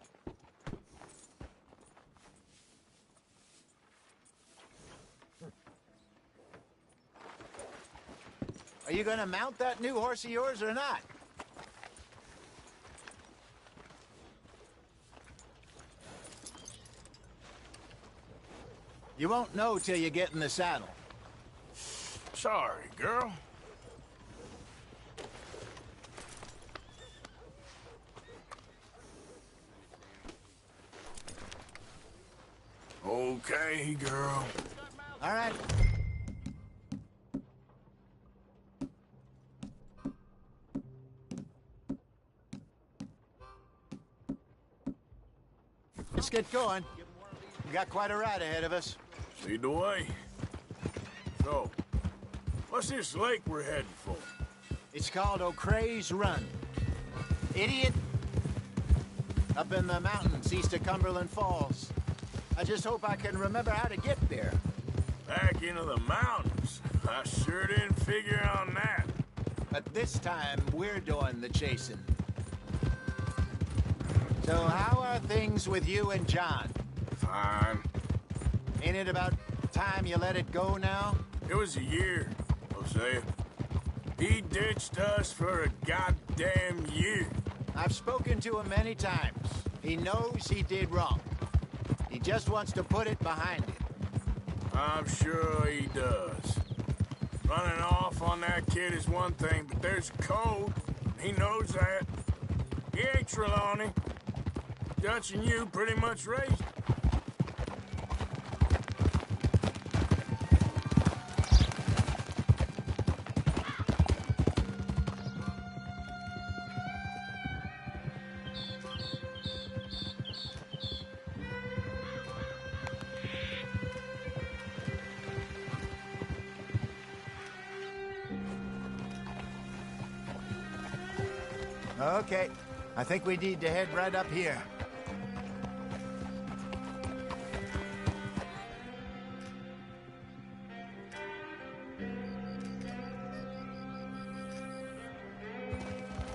Are you gonna mount that new horse of yours or not? You won't know till you get in the saddle. Sorry, girl. Okay, girl. All right. Let's get going. We got quite a ride ahead of us. Lead the way. So, what's this lake we're heading for? It's called O'Creagh's Run. Idiot! Up in the mountains east of Cumberland Falls. I just hope I can remember how to get there. Back into the mountains? I sure didn't figure on that. But this time, we're doing the chasing. So how are things with you and John? Fine. Ain't it about time you let it go now? It was a year, Hosea. He ditched us for a goddamn year. I've spoken to him many times. He knows he did wrong. He just wants to put it behind him. I'm sure he does. Running off on that kid is one thing, but there's a code. He knows that. He ain't Trelawney. Dutch and you pretty much raised him. Okay, I think we need to head right up here.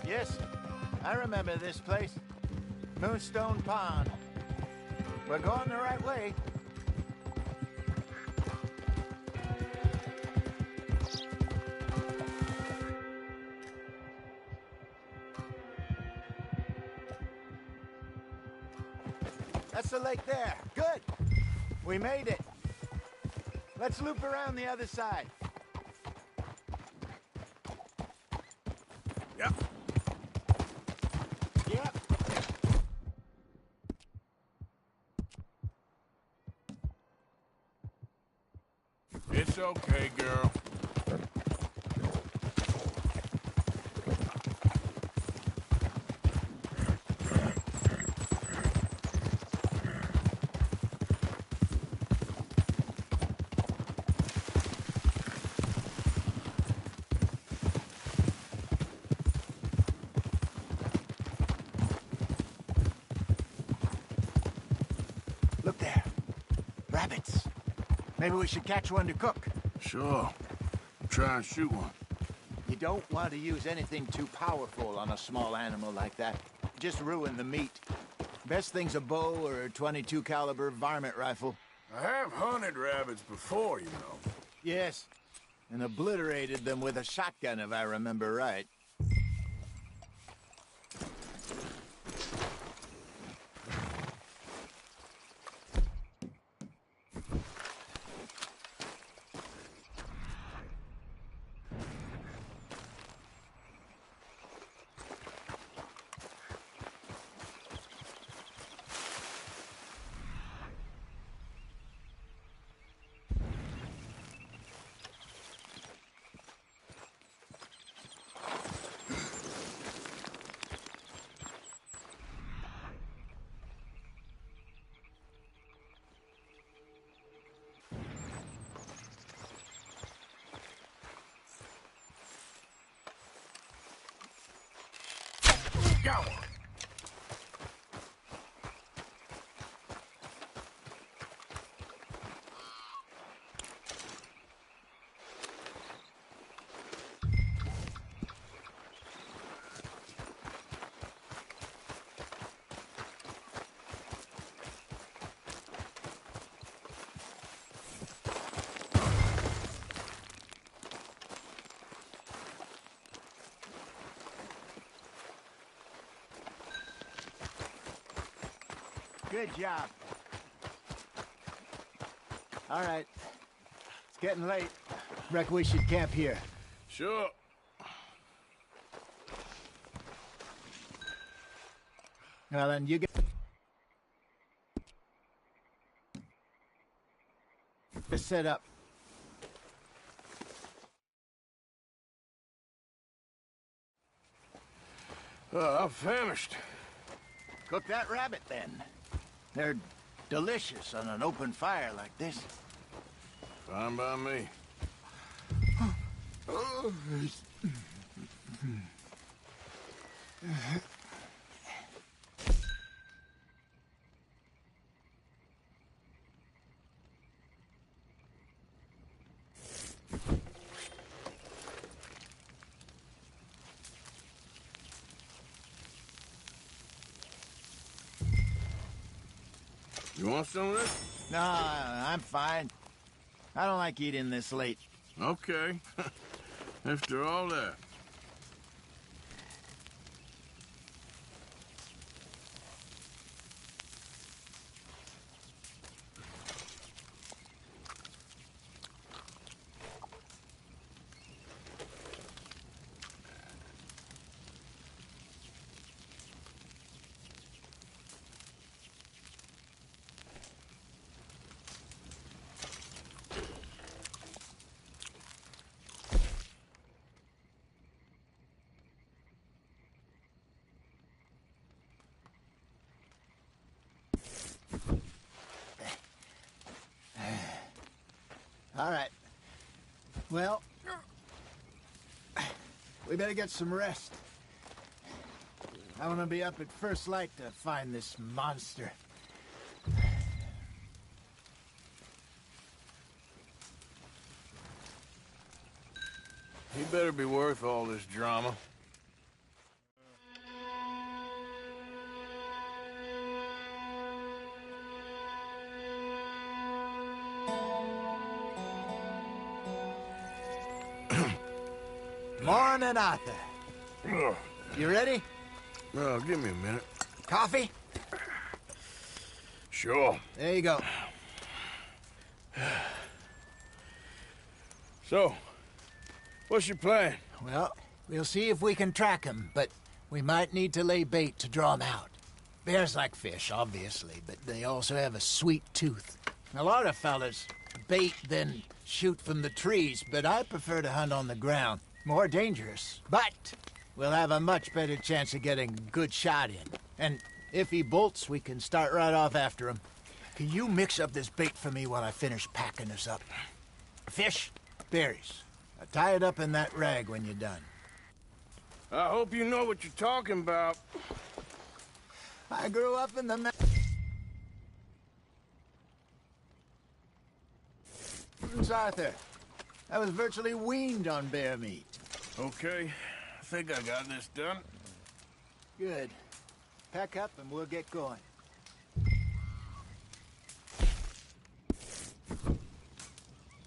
Yes, I remember this place. Moonstone Pond. We're going the right way. That's the lake there. Good. We made it. Let's loop around the other side. Yep. Yep. It's okay, girl. Look there. Rabbits. Maybe we should catch one to cook. Sure. Try and shoot one. You don't want to use anything too powerful on a small animal like that. Just ruin the meat. Best thing's a bow or a .22 caliber varmint rifle. I have hunted rabbits before, you know. Yes, and obliterated them with a shotgun, if I remember right. Go! Good job. All right. It's getting late. Reckon we should camp here. Sure. Well, then you get... set up. I'm famished. Cook that rabbit, then. They're delicious on an open fire like this. Fine by me. You want some of this? No, I'm fine. I don't like eating this late. Okay. After all that. All right. Well, we better get some rest. I want to be up at first light to find this monster. He better be worth all this drama. Morning, Arthur. You ready? Well, give me a minute. Coffee? Sure. There you go. So, what's your plan? Well, we'll see if we can track him, but we might need to lay bait to draw him out. Bears like fish, obviously, but they also have a sweet tooth. A lot of fellas bait, then shoot from the trees, but I prefer to hunt on the ground. More dangerous, but we'll have a much better chance of getting a good shot in. And if he bolts, we can start right off after him. Can you mix up this bait for me while I finish packing this up? Fish, berries. Tie it up in that rag when you're done. I hope you know what you're talking about. I grew up in the... Arthur. I was virtually weaned on bear meat. Okay, I think I got this done. Good. Pack up and we'll get going.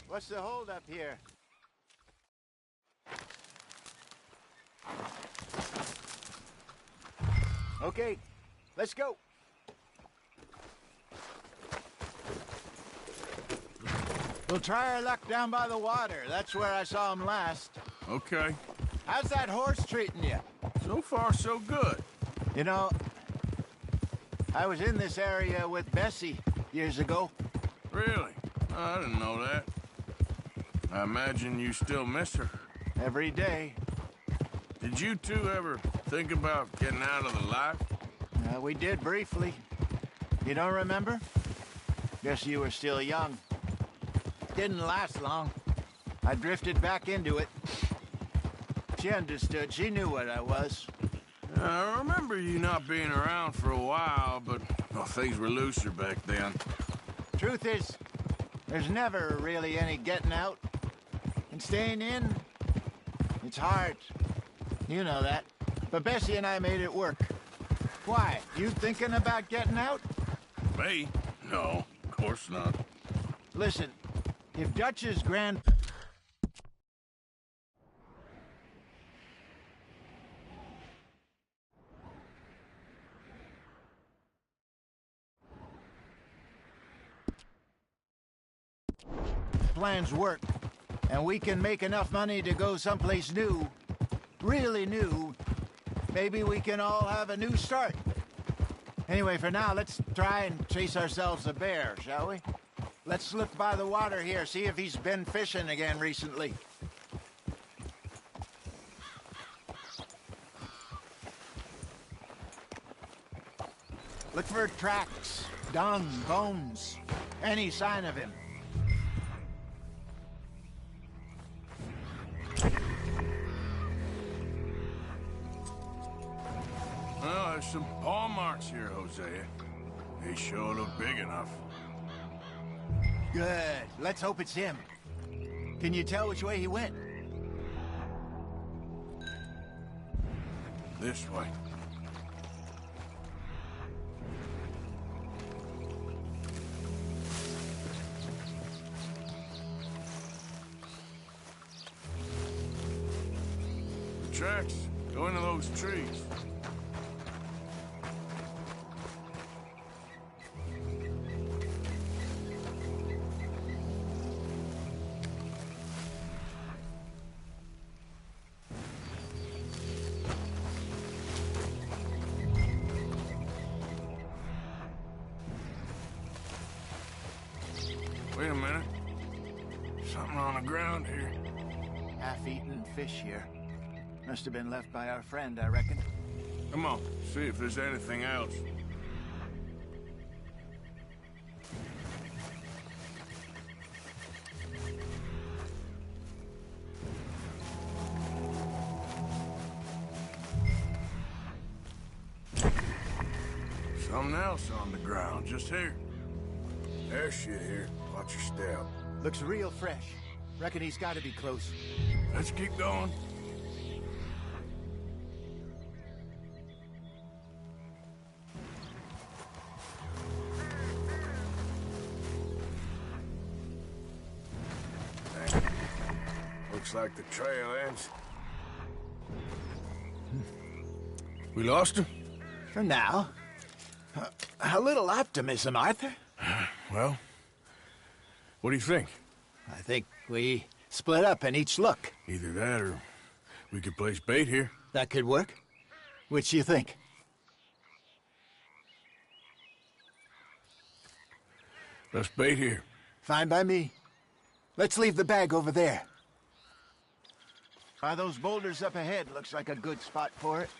What's the holdup here? Okay, let's go. We'll try our luck down by the water. That's where I saw him last. Okay. How's that horse treating you? So far, so good. You know, I was in this area with Bessie years ago. Really? I didn't know that. I imagine you still miss her. Every day. Did you two ever think about getting out of the life? We did briefly. You don't remember? Guess you were still young. Didn't last long. I drifted back into it. She understood. She knew what I was. I remember you not being around for a while, but well, things were looser back then. Truth is, there's never really any getting out. And staying in, it's hard. You know that. But Bessie and I made it work. Why? You thinking about getting out? Me? No, of course not. Listen, if Dutch's grand... plans work, and we can make enough money to go someplace new, really new, maybe we can all have a new start. Anyway, for now, let's try and chase ourselves a bear, shall we? Let's look by the water here, see if he's been fishing again recently. Look for tracks, dung, bones, any sign of him. Well, there's some paw marks here, Hosea. They sure look big enough. Good. Let's hope it's him. Can you tell which way he went? This way. The tracks go into those trees. Wait a minute. Something on the ground here. Half-eaten fish here. Must have been left by our friend, I reckon. Come on, see if there's anything else. Something else on the ground, just here. There's shit here. Watch your step. Looks real fresh. Reckon he's got to be close. Let's keep going. Looks like the trail ends. We lost him? For now. A little optimism, Arthur. Well, what do you think? I think we split up and each look. Either that or we could place bait here. That could work. Which you think? Let's bait here. Fine by me. Let's leave the bag over there. By those boulders up ahead, looks like a good spot for it.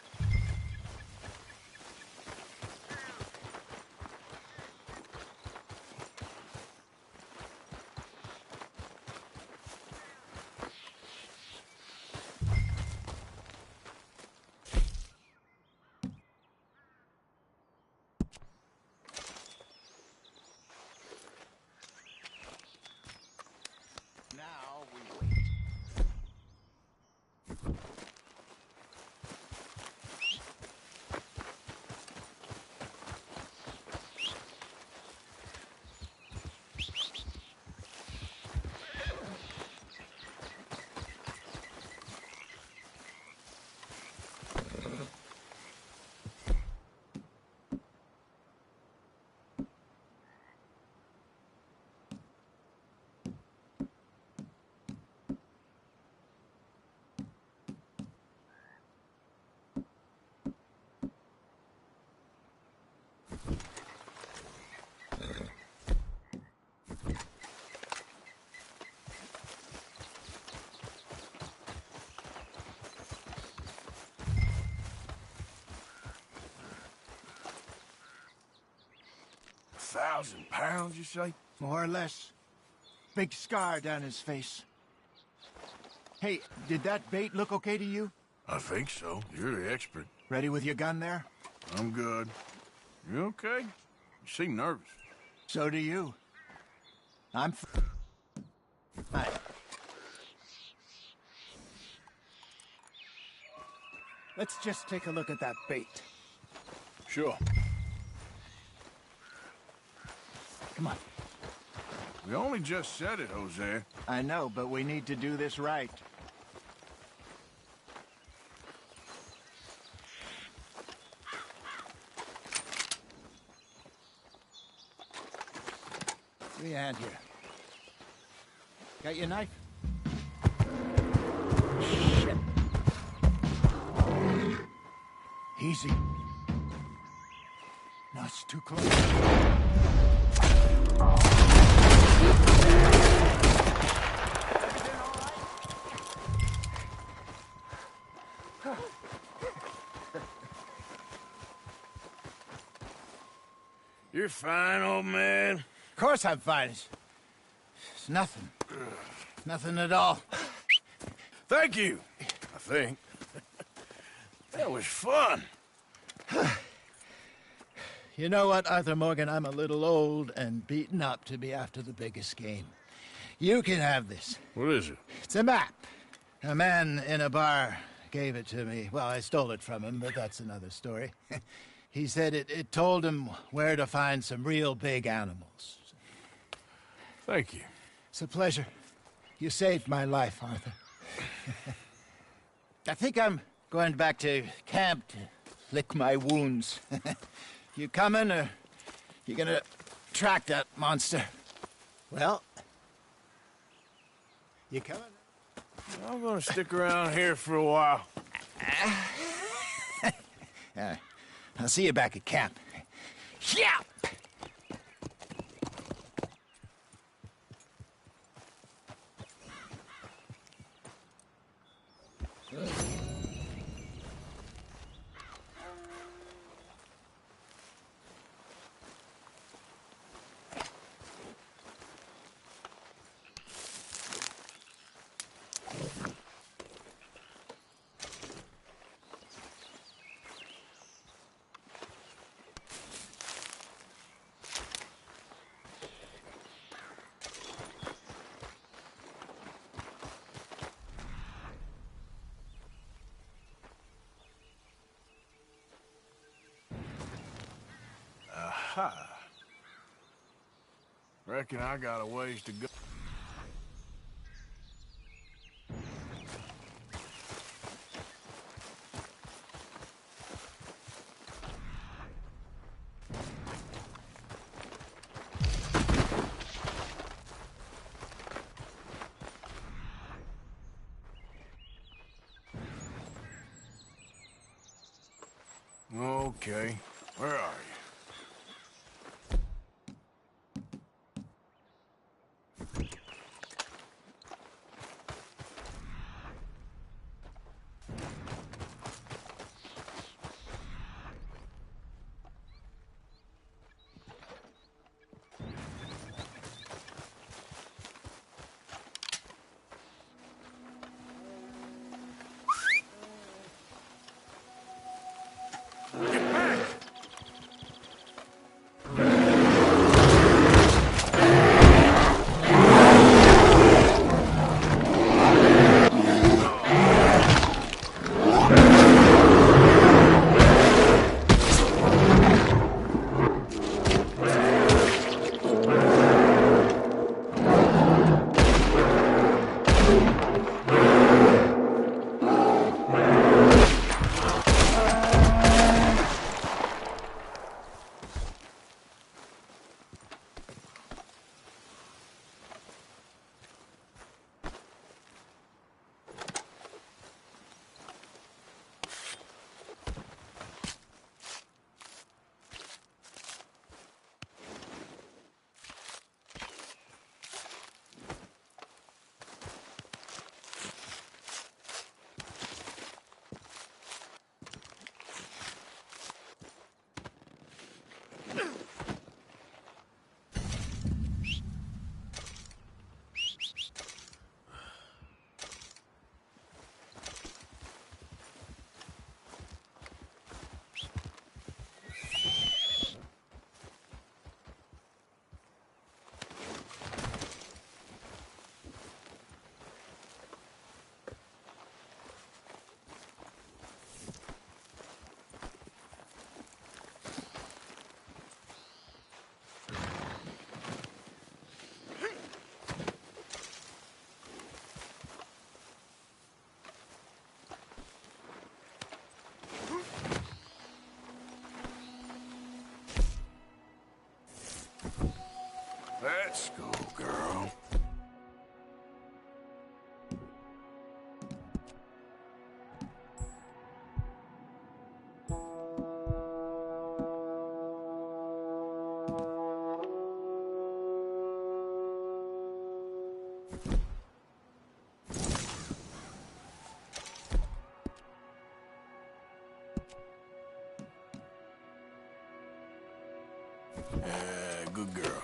£1,000, you say? More or less. Big scar down his face. Hey, did that bait look okay to you? I think so. You're the expert. Ready with your gun there? I'm good. You okay? You seem nervous. So do you. I'm fine. Let's just take a look at that bait. Sure. Come on. We only just said it, Jose. I know, but we need to do this right. Give me a hand here. Got your knife? Shit. Easy. No, it's too close. You're fine, old man. Of course I'm fine. It's nothing. Nothing at all. Thank you, I think. That was fun. You know what, Arthur Morgan? I'm a little old and beaten up to be after the biggest game. You can have this. What is it? It's a map. A man in a bar gave it to me. Well, I stole it from him, but that's another story. He said it told him where to find some real big animals. Thank you. It's a pleasure. You saved my life, Arthur. I think I'm going back to camp to lick my wounds. You coming, or you gonna track that monster? Well, you coming? I'm gonna stick around here for a while. I'll see you back at camp. Yeah! Aha. Reckon I got a ways to go. Okay, where are you? Let's go, girl. Good girl.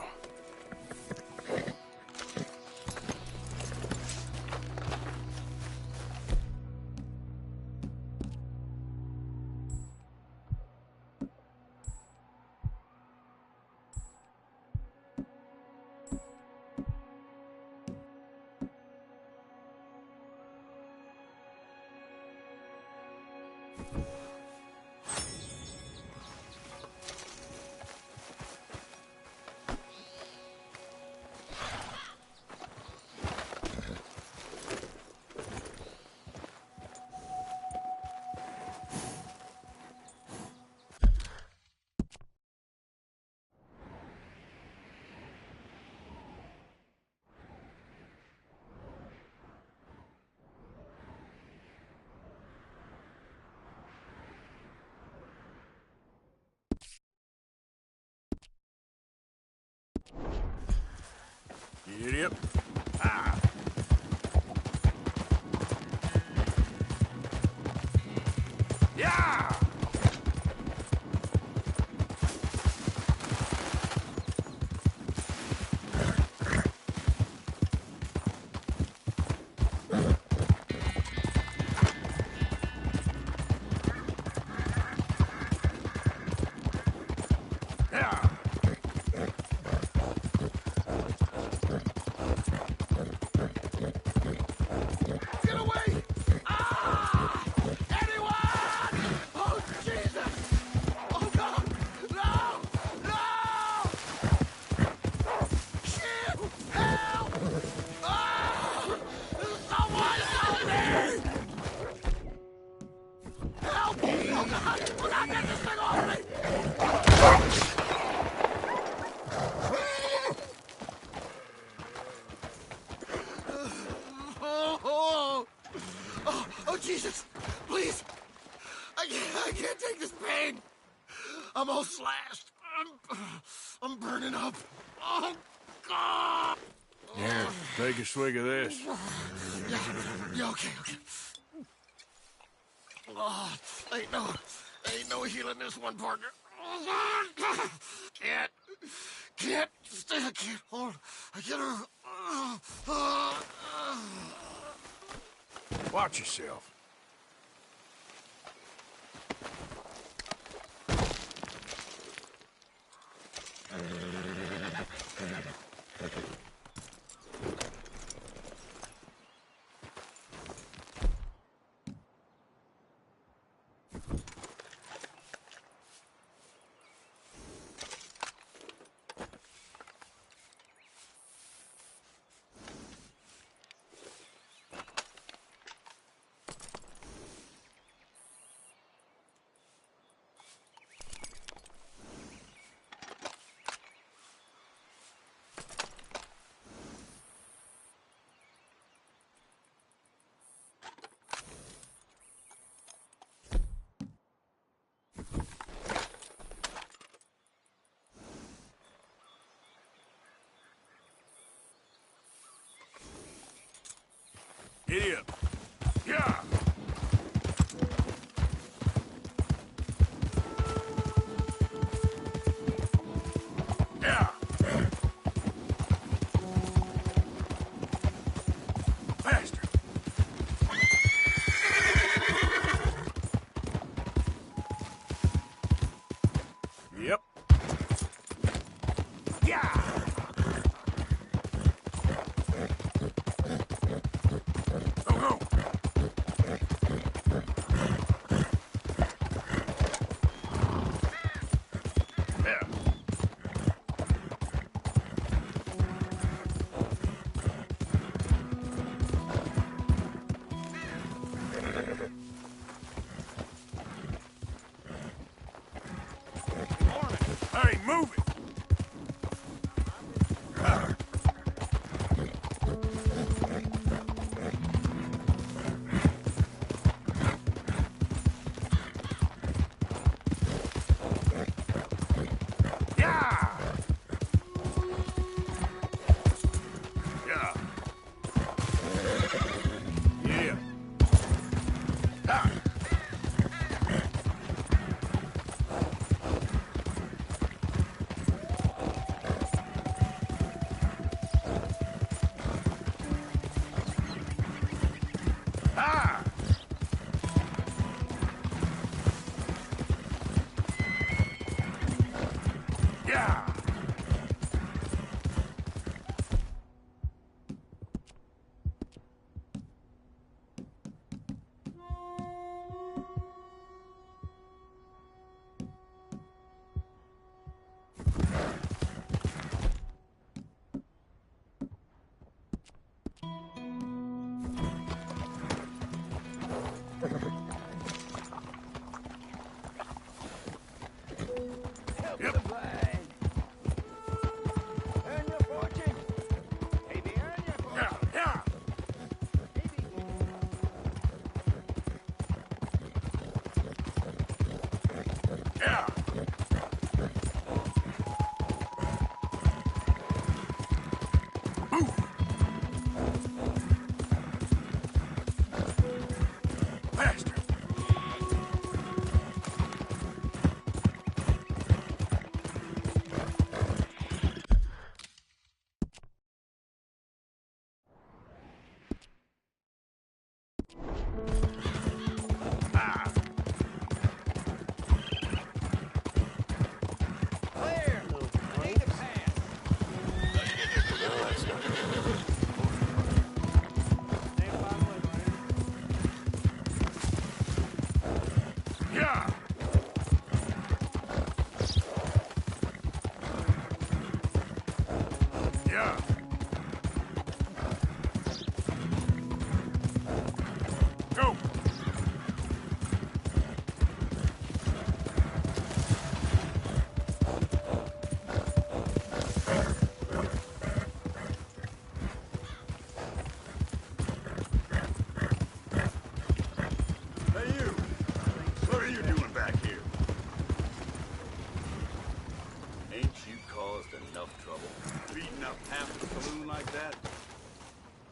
Idiot. Ah. Yeah! Yeah! Get away! Ah! Anyone! Oh, Jesus! Oh, God! No! No! Shit! Help! Ah! Someone help me! Help! Oh, God! Oh, God, get this thing off me! Oh, Jesus! Please! I can't take this pain! I'm all slashed. I'm burning up. Oh, God! Here, take a swig of this. Yeah, okay. Oh, ain't no healing this one, partner. Can't stay. I can't hold. I can't. Watch yourself. Idiot. Yeah! Yeah! Faster! Yep. Yeah! Go, go! Yeah. Hey, move it! Yeah!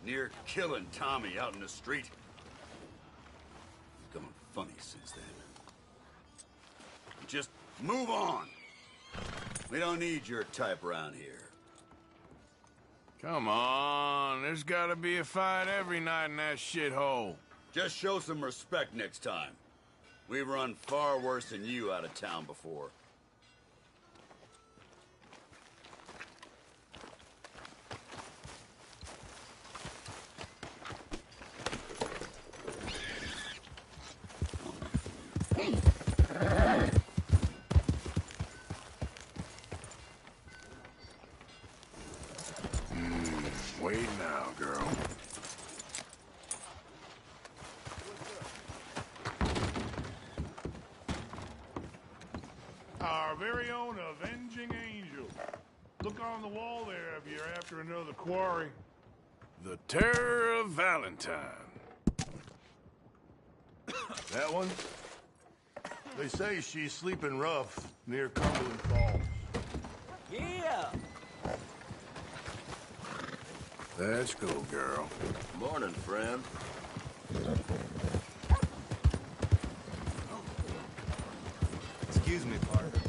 Near killing Tommy out in the street. Becoming funny since then. Just move on. We don't need your type around here. Come on, there's gotta be a fight every night in that shithole. Just show some respect next time. We've run far worse than you out of town before. Wait now, girl. Our very own avenging angel. Look on the wall there if you're after another quarry. The Terror of Valentine. That one? They say she's sleeping rough near Cumberland Falls. Yeah! Let's go, girl. Morning, friend. Excuse me, partner.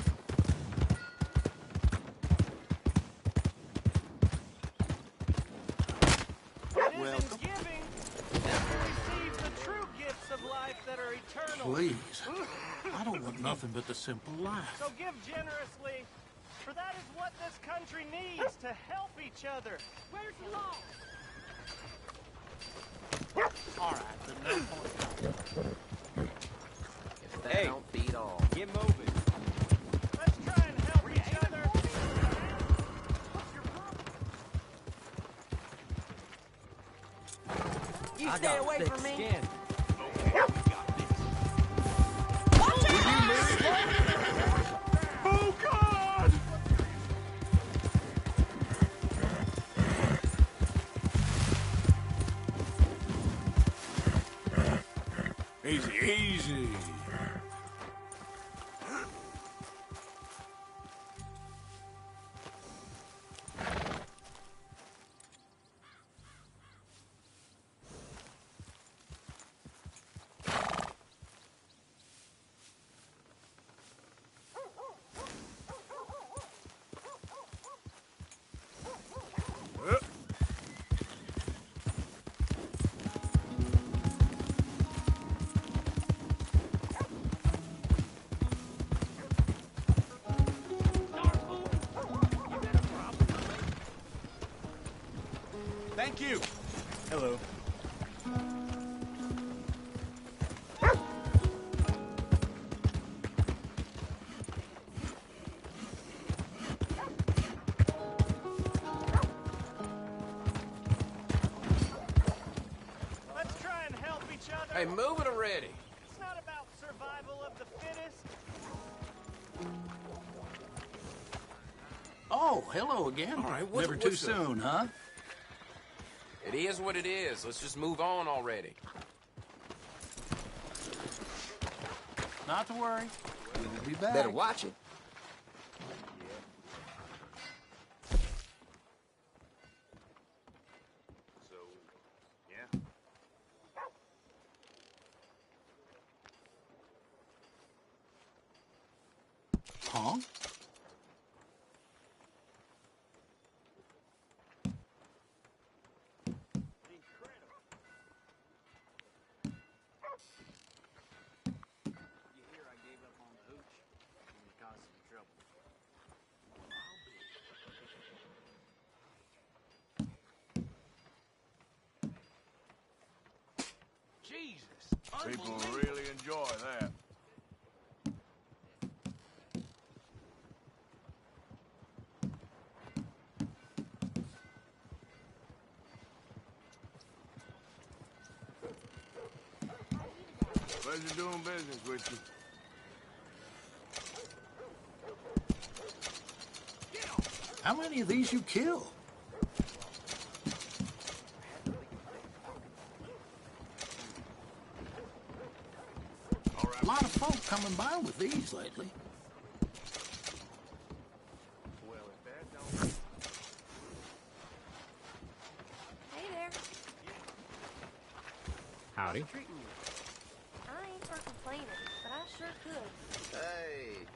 Welcome. Giving that will receive the true gifts of life that are eternal. Please. I don't want nothing but the simple life. So give generously, for that is what this country needs to help each other. Where's the law? All right, then no point. If that don't beat all. Get moving. Let's try and help each other. You stay away from me. Skin. Oh, God! Easy, easy. Thank you. Hello. Let's try and help each other. Hey, move it already. It's not about survival of the fittest. Oh, hello again. All right, Never too soon, huh? It is what it is. Let's just move on already. Not to worry. We'll be back. Better watch it. So, yeah. Huh? You hear I gave up on the hooch? I'm gonna cause some trouble. Jesus. People really enjoy that. Pleasure doing business with you. How many of these you kill? A lot of folk coming by with these lately. Well, if that don't... Hey there. Howdy. Treating you. I ain't for complaining, but I sure could. Hey.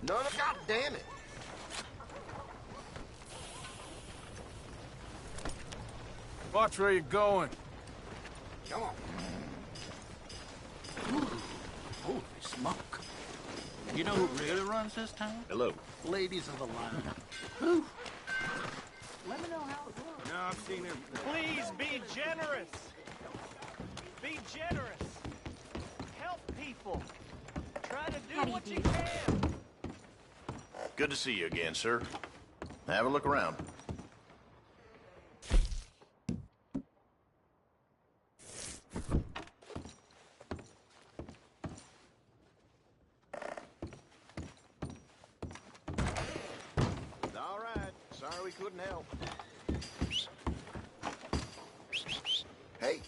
No, God damn it. Watch where you're going. Come on. Ooh, holy smoke. You know who really runs this town? Hello. Ladies of the line. Who? Let me know how it works. No, I've seen him. Please be generous. Be generous. Help people. Try to do what you can. Good to see you again, sir. Have a look around. All right. Sorry we couldn't help. Hey.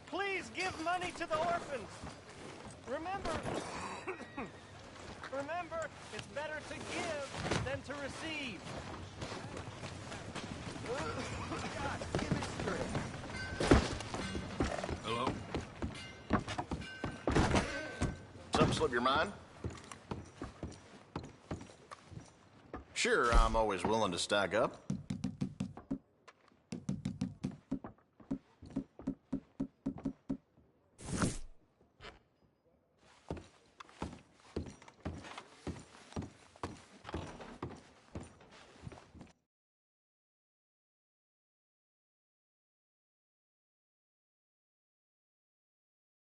Please give money to the orphans. Remember, remember, it's better to give than to receive. God, give it straight. Hello? Something slip your mind? Sure, I'm always willing to stack up.